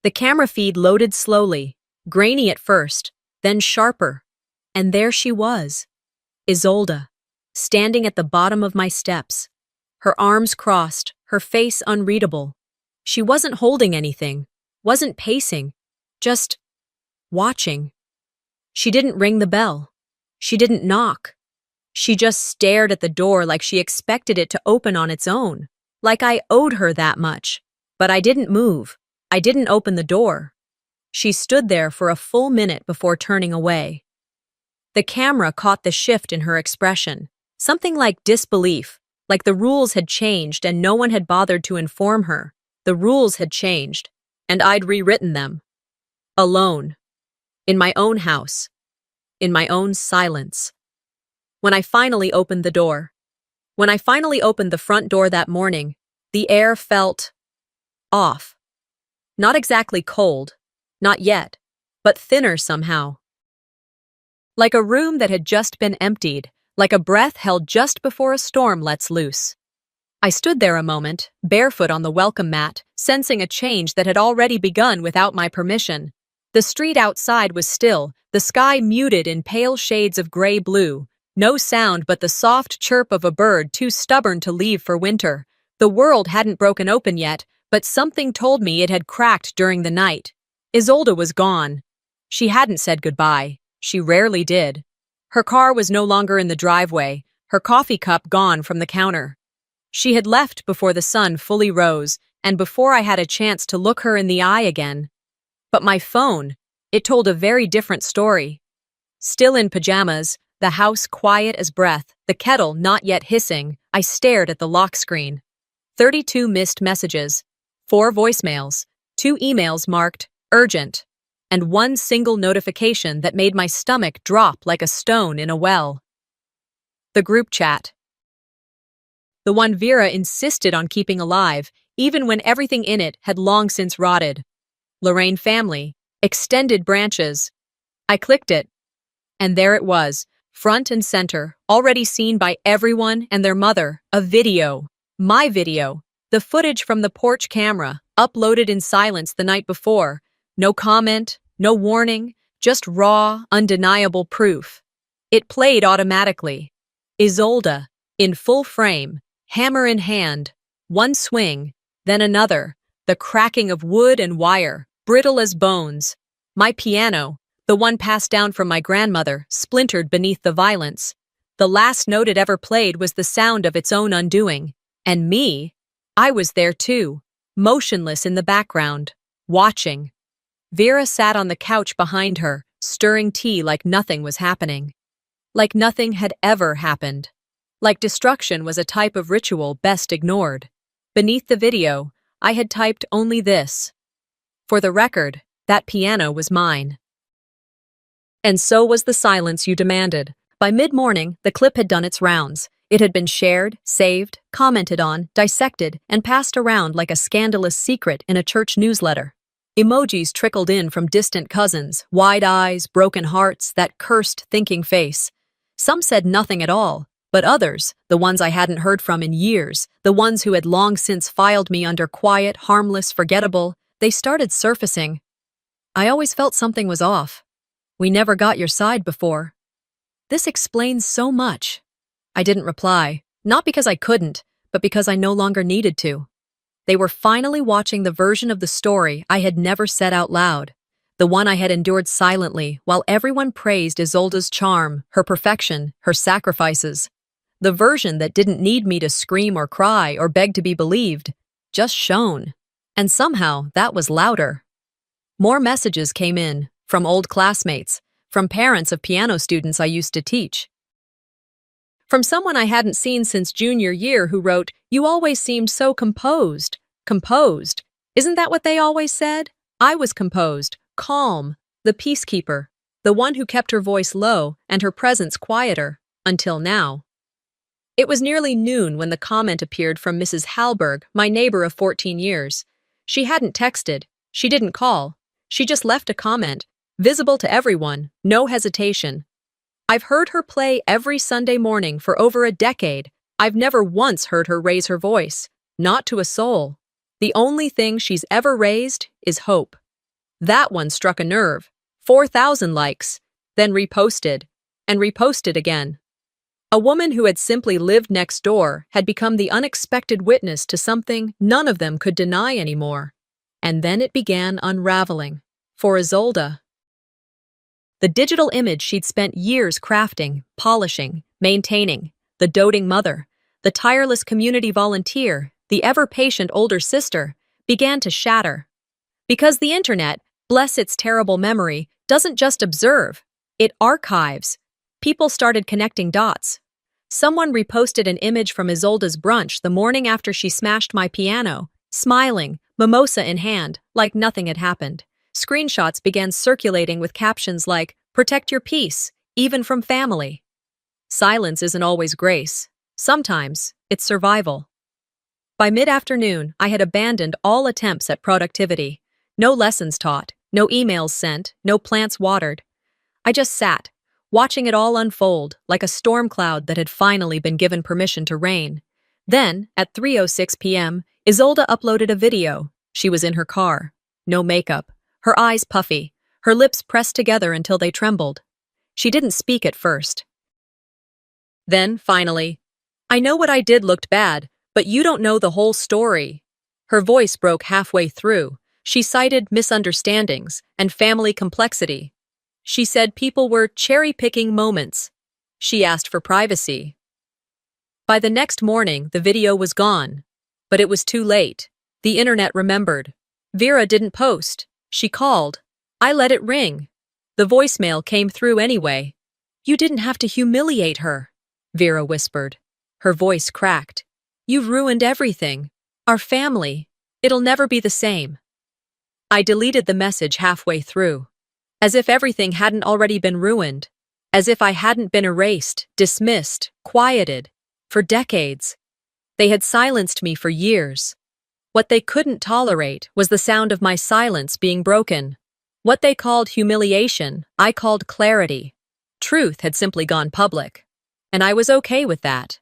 Speaker 2: The camera feed loaded slowly, grainy at first, then sharper. And there she was, Isolde, standing at the bottom of my steps. Her arms crossed, her face unreadable. She wasn't holding anything, wasn't pacing, just watching. She didn't ring the bell. She didn't knock. She just stared at the door like she expected it to open on its own, like I owed her that much. But I didn't move. I didn't open the door. She stood there for a full minute before turning away. The camera caught the shift in her expression, something like disbelief, like the rules had changed and no one had bothered to inform her. The rules had changed, and I'd rewritten them. Alone. In my own house. In my own silence. When I finally opened the door. When I finally opened the front door that morning, the air felt off. Not exactly cold, not yet, but thinner somehow. Like a room that had just been emptied, like a breath held just before a storm lets loose. I stood there a moment, barefoot on the welcome mat, sensing a change that had already begun without my permission. The street outside was still, the sky muted in pale shades of gray-blue. No sound but the soft chirp of a bird too stubborn to leave for winter. The world hadn't broken open yet, but something told me it had cracked during the night. Isolde was gone. She hadn't said goodbye. She rarely did. Her car was no longer in the driveway, her coffee cup gone from the counter. She had left before the sun fully rose, and before I had a chance to look her in the eye again. But my phone, it told a very different story. Still in pajamas, the house quiet as breath, the kettle not yet hissing, I stared at the lock screen. 32 missed messages, 4 voicemails, 2 emails marked urgent, and 1 single notification that made my stomach drop like a stone in a well. The group chat. The one Vera insisted on keeping alive, even when everything in it had long since rotted. Lorraine family, extended branches. I clicked it, and there it was, front and center, already seen by everyone and their mother, a video. My video. The footage from the porch camera, uploaded in silence the night before. No comment, no warning, just raw, undeniable proof. It played automatically. Isolde, in full frame, hammer in hand, one swing, then another, the cracking of wood and wire, brittle as bones. My piano, the one passed down from my grandmother, splintered beneath the violence. The last note it ever played was the sound of its own undoing. And me? I was there too, motionless in the background, watching. Vera sat on the couch behind her, stirring tea like nothing was happening. Like nothing had ever happened. Like destruction was a type of ritual best ignored. Beneath the video, I had typed only this. For the record, that piano was mine. And so was the silence you demanded. By mid-morning, the clip had done its rounds. It had been shared, saved, commented on, dissected, and passed around like a scandalous secret in a church newsletter. Emojis trickled in from distant cousins, wide eyes, broken hearts, that cursed thinking face. Some said nothing at all, but others, the ones I hadn't heard from in years, the ones who had long since filed me under quiet, harmless, forgettable, they started surfacing. I always felt something was off. We never got your side before. This explains so much. I didn't reply, not because I couldn't, but because I no longer needed to. They were finally watching the version of the story I had never said out loud, the one I had endured silently while everyone praised Isolde's charm, her perfection, her sacrifices. The version that didn't need me to scream or cry or beg to be believed, just shown. And somehow that was louder. More messages came in, from old classmates, from parents of piano students I used to teach. From someone I hadn't seen since junior year who wrote, "You always seemed so composed." Composed. Isn't that what they always said? I was composed, calm, the peacekeeper, the one who kept her voice low and her presence quieter, until now. It was nearly noon when the comment appeared from Mrs. Halberg, my neighbor of 14 years. She hadn't texted, she didn't call, she just left a comment, visible to everyone, no hesitation. I've heard her play every Sunday morning for over a decade. I've never once heard her raise her voice, not to a soul. The only thing she's ever raised is hope. That one struck a nerve. 4,000 likes, then reposted, and reposted again. A woman who had simply lived next door had become the unexpected witness to something none of them could deny anymore. And then it began unraveling. For Isolde. The digital image she'd spent years crafting, polishing, maintaining, the doting mother, the tireless community volunteer, the ever-patient older sister, began to shatter. Because the internet, bless its terrible memory, doesn't just observe, it archives. People started connecting dots. Someone reposted an image from Isolde's brunch the morning after she smashed my piano, smiling, mimosa in hand, like nothing had happened. Screenshots began circulating with captions like, "Protect your peace, even from family." Silence isn't always grace. Sometimes, it's survival. By mid-afternoon, I had abandoned all attempts at productivity. No lessons taught, no emails sent, no plants watered. I just sat, watching it all unfold like a storm cloud that had finally been given permission to rain. Then, at 3:06 p.m., Isolde uploaded a video. She was in her car. No makeup. Her eyes puffy, her lips pressed together until they trembled. She didn't speak at first. Then, finally, "I know what I did looked bad, but you don't know the whole story." Her voice broke halfway through. She cited misunderstandings and family complexity. She said people were cherry-picking moments. She asked for privacy. By the next morning, the video was gone. But it was too late. The internet remembered. Vera didn't post. She called. I let it ring. The voicemail came through anyway. "You didn't have to humiliate her," Vera whispered. Her voice cracked. "You've ruined everything. Our family. It'll never be the same." I deleted the message halfway through. As if everything hadn't already been ruined. As if I hadn't been erased, dismissed, quieted. For decades. They had silenced me for years. What they couldn't tolerate was the sound of my silence being broken. What they called humiliation, I called clarity. Truth had simply gone public. And I was okay with that.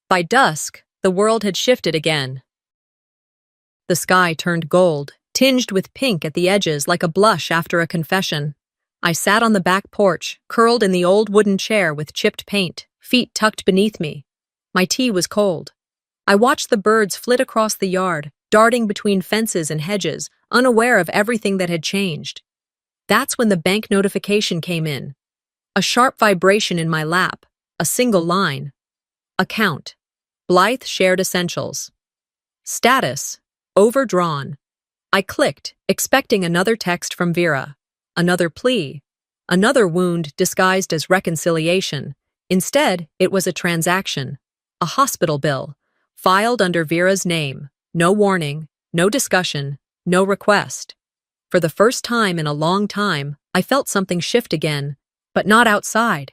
Speaker 2: By dusk, the world had shifted again. The sky turned gold, tinged with pink at the edges like a blush after a confession. I sat on the back porch, curled in the old wooden chair with chipped paint, feet tucked beneath me. My tea was cold. I watched the birds flit across the yard, darting between fences and hedges, unaware of everything that had changed. That's when the bank notification came in. A sharp vibration in my lap, a single line. Account. Blythe shared essentials. Status. Overdrawn. I clicked, expecting another text from Vera. Another plea. Another wound disguised as reconciliation. Instead, it was a transaction. A hospital bill. Filed under Vera's name. No warning, no discussion, no request. For the first time in a long time, I felt something shift again, but not outside.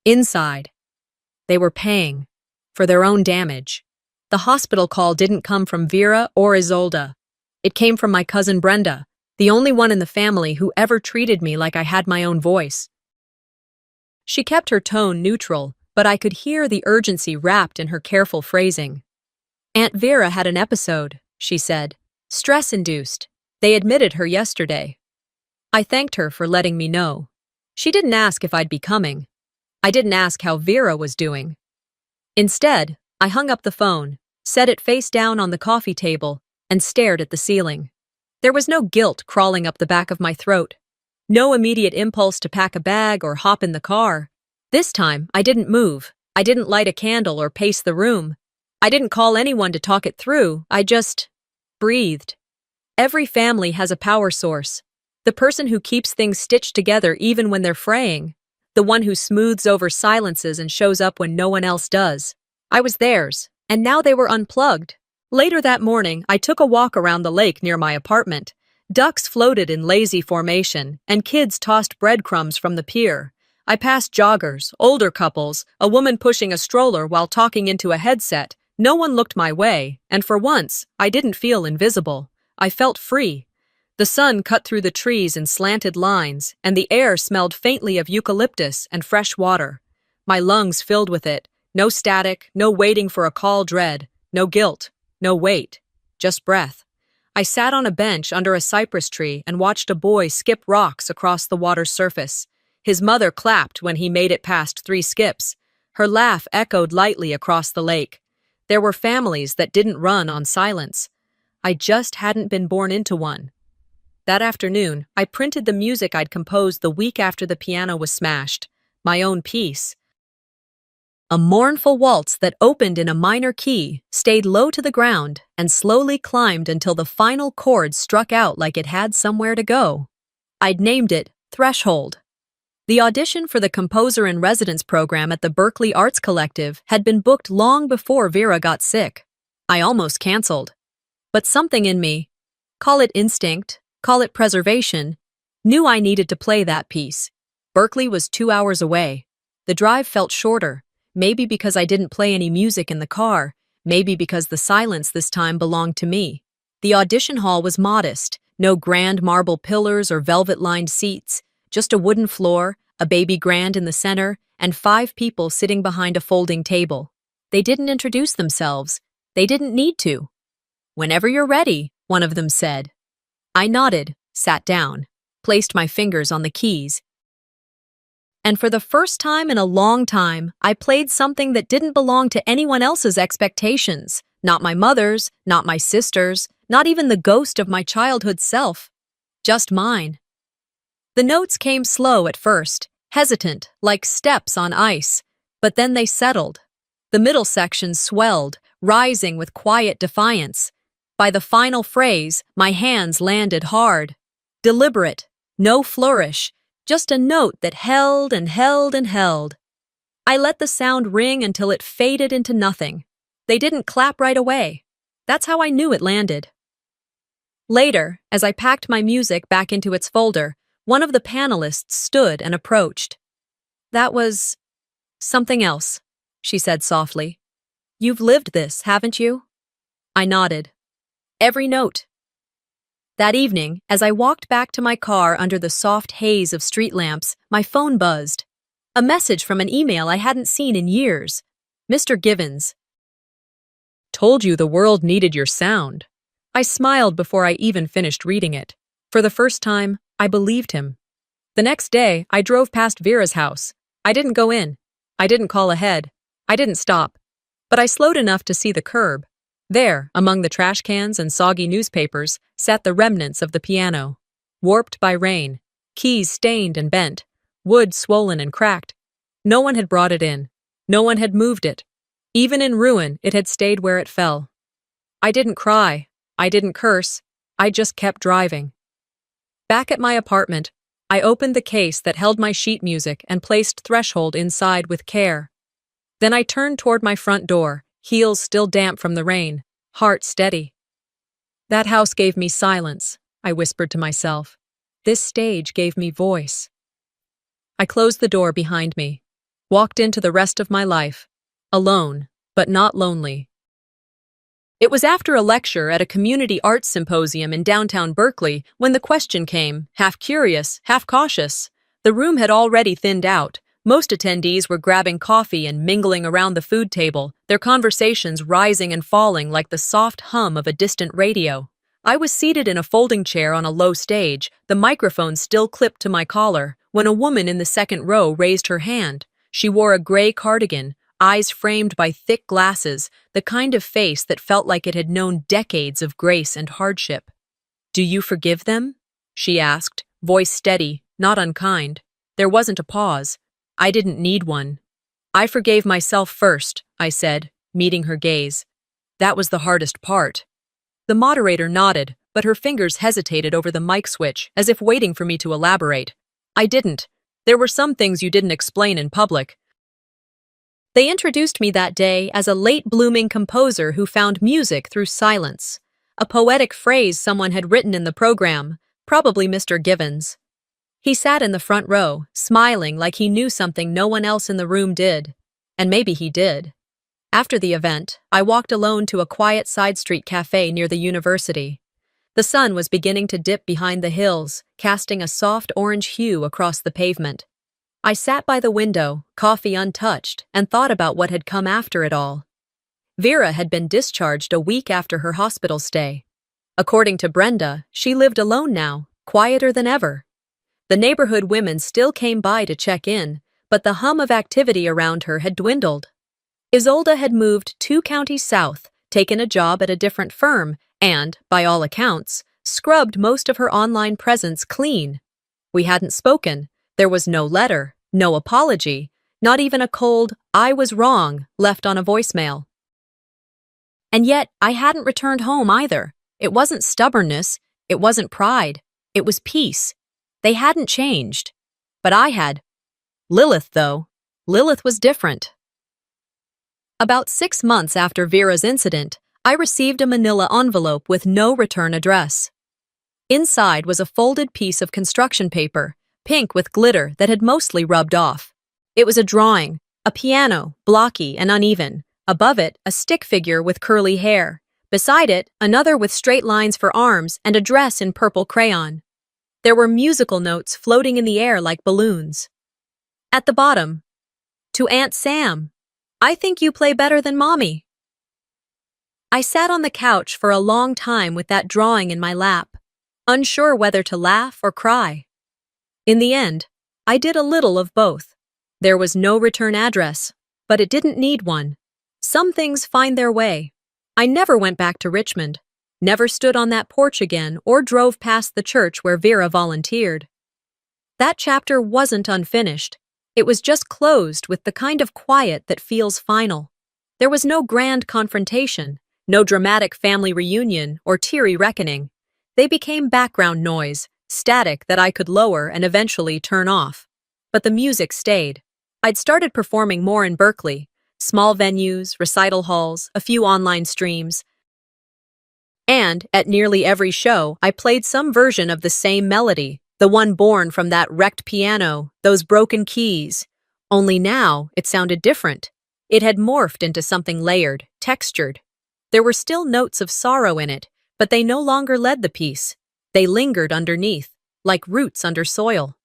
Speaker 2: Inside. They were paying. For their own damage. The hospital call didn't come from Vera or Isolde. It came from my cousin Brenda, the only one in the family who ever treated me like I had my own voice. She kept her tone neutral, but I could hear the urgency wrapped in her careful phrasing. "Aunt Vera had an episode," she said. "Stress-induced. They admitted her yesterday." I thanked her for letting me know. She didn't ask if I'd be coming. I didn't ask how Vera was doing. Instead, I hung up the phone, set it face down on the coffee table, and stared at the ceiling. There was no guilt crawling up the back of my throat. No immediate impulse to pack a bag or hop in the car. This time, I didn't move. I didn't light a candle or pace the room. I didn't call anyone to talk it through. I just breathed. Every family has a power source. The person who keeps things stitched together even when they're fraying. The one who smooths over silences and shows up when no one else does. I was theirs, and now they were unplugged. Later that morning, I took a walk around the lake near my apartment. Ducks floated in lazy formation, and kids tossed breadcrumbs from the pier. I passed joggers, older couples, a woman pushing a stroller while talking into a headset. No one looked my way, and for once, I didn't feel invisible. I felt free. The sun cut through the trees in slanted lines, and the air smelled faintly of eucalyptus and fresh water. My lungs filled with it. No static, no waiting for a call dread, no guilt, no weight, just breath. I sat on a bench under a cypress tree and watched a boy skip rocks across the water's surface. His mother clapped when he made it past 3 skips. Her laugh echoed lightly across the lake. There were families that didn't run on silence. I just hadn't been born into one. That afternoon, I printed the music I'd composed the week after the piano was smashed, my own piece. A mournful waltz that opened in a minor key, stayed low to the ground, and slowly climbed until the final chord struck out like it had somewhere to go. I'd named it Threshold. The audition for the Composer-in-Residence program at the Berkeley Arts Collective had been booked long before Vera got sick. I almost canceled. But something in me, call it instinct, call it preservation, knew I needed to play that piece. Berkeley was 2 hours away. The drive felt shorter. Maybe because I didn't play any music in the car, maybe because the silence this time belonged to me. The audition hall was modest, no grand marble pillars or velvet-lined seats, just a wooden floor, a baby grand in the center, and 5 people sitting behind a folding table. They didn't introduce themselves. They didn't need to. "Whenever you're ready," one of them said. I nodded, sat down, placed my fingers on the keys. And for the first time in a long time, I played something that didn't belong to anyone else's expectations. Not my mother's, not my sister's, not even the ghost of my childhood self. Just mine. The notes came slow at first, hesitant, like steps on ice, but then they settled. The middle section swelled, rising with quiet defiance. By the final phrase, my hands landed hard. Deliberate, no flourish, just a note that held and held and held. I let the sound ring until it faded into nothing. They didn't clap right away. That's how I knew it landed. Later, as I packed my music back into its folder, one of the panelists stood and approached. "That was something else," she said softly. "You've lived this, haven't you?" I nodded. Every note. That evening, as I walked back to my car under the soft haze of street lamps, my phone buzzed. A message from an email I hadn't seen in years. "Mr. Givens. Told you the world needed your sound." I smiled before I even finished reading it. For the first time, I believed him. The next day, I drove past Vera's house. I didn't go in. I didn't call ahead. I didn't stop. But I slowed enough to see the curb. There, among the trash cans and soggy newspapers, sat the remnants of the piano. Warped by rain, keys stained and bent, wood swollen and cracked. No one had brought it in. No one had moved it. Even in ruin, it had stayed where it fell. I didn't cry. I didn't curse. I just kept driving. Back at my apartment, I opened the case that held my sheet music and placed Threshold inside with care. Then I turned toward my front door, heels still damp from the rain, heart steady. "That house gave me silence," I whispered to myself. "This stage gave me voice." I closed the door behind me, walked into the rest of my life, alone, but not lonely. It was after a lecture at a community arts symposium in downtown Berkeley when the question came, half curious, half cautious. The room had already thinned out. Most attendees were grabbing coffee and mingling around the food table, their conversations rising and falling like the soft hum of a distant radio. I was seated in a folding chair on a low stage, the microphone still clipped to my collar, when a woman in the second row raised her hand. She wore a gray cardigan, eyes framed by thick glasses, the kind of face that felt like it had known decades of grace and hardship. "Do you forgive them?" she asked, voice steady, not unkind. There wasn't a pause. I didn't need one. "I forgave myself first," I said, meeting her gaze. "That was the hardest part." The moderator nodded, but her fingers hesitated over the mic switch, as if waiting for me to elaborate. I didn't. "There were some things you didn't explain in public." They introduced me that day as a late-blooming composer who found music through silence, a poetic phrase someone had written in the program, probably Mr. Givens. He sat in the front row, smiling like he knew something no one else in the room did. And maybe he did. After the event, I walked alone to a quiet side street cafe near the university. The sun was beginning to dip behind the hills, casting a soft orange hue across the pavement. I sat by the window, coffee untouched, and thought about what had come after it all. Vera had been discharged a week after her hospital stay. According to Brenda, she lived alone now, quieter than ever. The neighborhood women still came by to check in, but the hum of activity around her had dwindled. Isolde had moved 2 counties south, taken a job at a different firm, and, by all accounts, scrubbed most of her online presence clean. We hadn't spoken. There was no letter, no apology, not even a cold, "I was wrong," left on a voicemail. And yet, I hadn't returned home either. It wasn't stubbornness, it wasn't pride, it was peace. They hadn't changed. But I had. Lilith, though. Lilith was different. About 6 months after Vera's incident, I received a manila envelope with no return address. Inside was a folded piece of construction paper, pink with glitter that had mostly rubbed off. It was a drawing, a piano, blocky and uneven. Above it, a stick figure with curly hair. Beside it, another with straight lines for arms and a dress in purple crayon. There were musical notes floating in the air like balloons. At the bottom, "To Aunt Sam, I think you play better than Mommy." I sat on the couch for a long time with that drawing in my lap, unsure whether to laugh or cry. In the end, I did a little of both. There was no return address, but it didn't need one. Some things find their way. I never went back to Richmond, never stood on that porch again or drove past the church where Vera volunteered. That chapter wasn't unfinished. It was just closed with the kind of quiet that feels final. There was no grand confrontation, no dramatic family reunion or teary reckoning. They became background noise, static that I could lower and eventually turn off. But the music stayed. I'd started performing more in Berkeley, small venues, recital halls, a few online streams. And, at nearly every show, I played some version of the same melody, the one born from that wrecked piano, those broken keys. Only now, it sounded different. It had morphed into something layered, textured. There were still notes of sorrow in it, but they no longer led the piece. They lingered underneath, like roots under soil.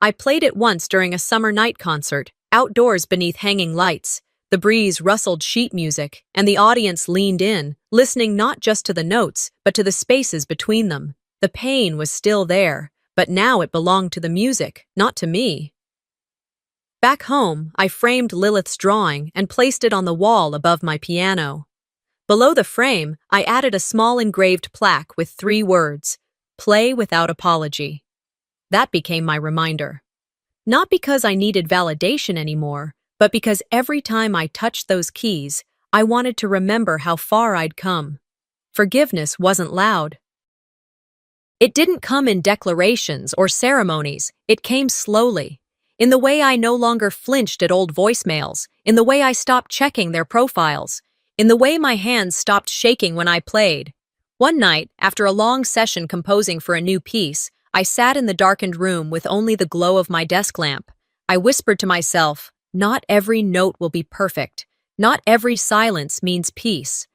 Speaker 2: I played it once during a summer night concert, outdoors beneath hanging lights. The breeze rustled sheet music, and the audience leaned in, listening not just to the notes, but to the spaces between them. The pain was still there, but now it belonged to the music, not to me. Back home, I framed Lilith's drawing and placed it on the wall above my piano. Below the frame, I added a small engraved plaque with 3 words, "Play without apology." That became my reminder. Not because I needed validation anymore, but because every time I touched those keys, I wanted to remember how far I'd come. Forgiveness wasn't loud. It didn't come in declarations or ceremonies, it came slowly. In the way I no longer flinched at old voicemails, in the way I stopped checking their profiles, in the way my hands stopped shaking when I played. One night, after a long session composing for a new piece, I sat in the darkened room with only the glow of my desk lamp. I whispered to myself, not every note will be perfect. Not every silence means peace.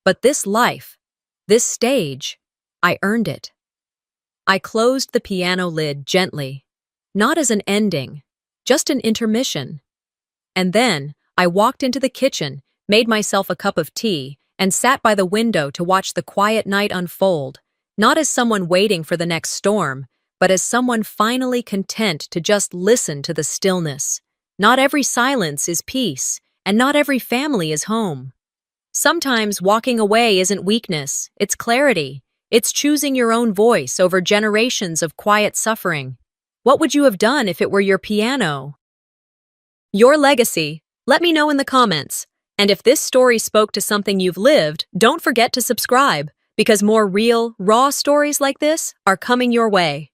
Speaker 2: But this life, this stage, I earned it. I closed the piano lid gently, not as an ending, just an intermission. And then I walked into the kitchen, made myself a cup of tea, and sat by the window to watch the quiet night unfold, not as someone waiting for the next storm, but as someone finally content to just listen to the stillness. Not every silence is peace, and not every family is home. Sometimes walking away isn't weakness, it's clarity. It's choosing your own voice over generations of quiet suffering. What would you have done if it were your piano? Your legacy? Let me know in the comments. And if this story spoke to something you've lived, don't forget to subscribe, because more real, raw stories like this are coming your way.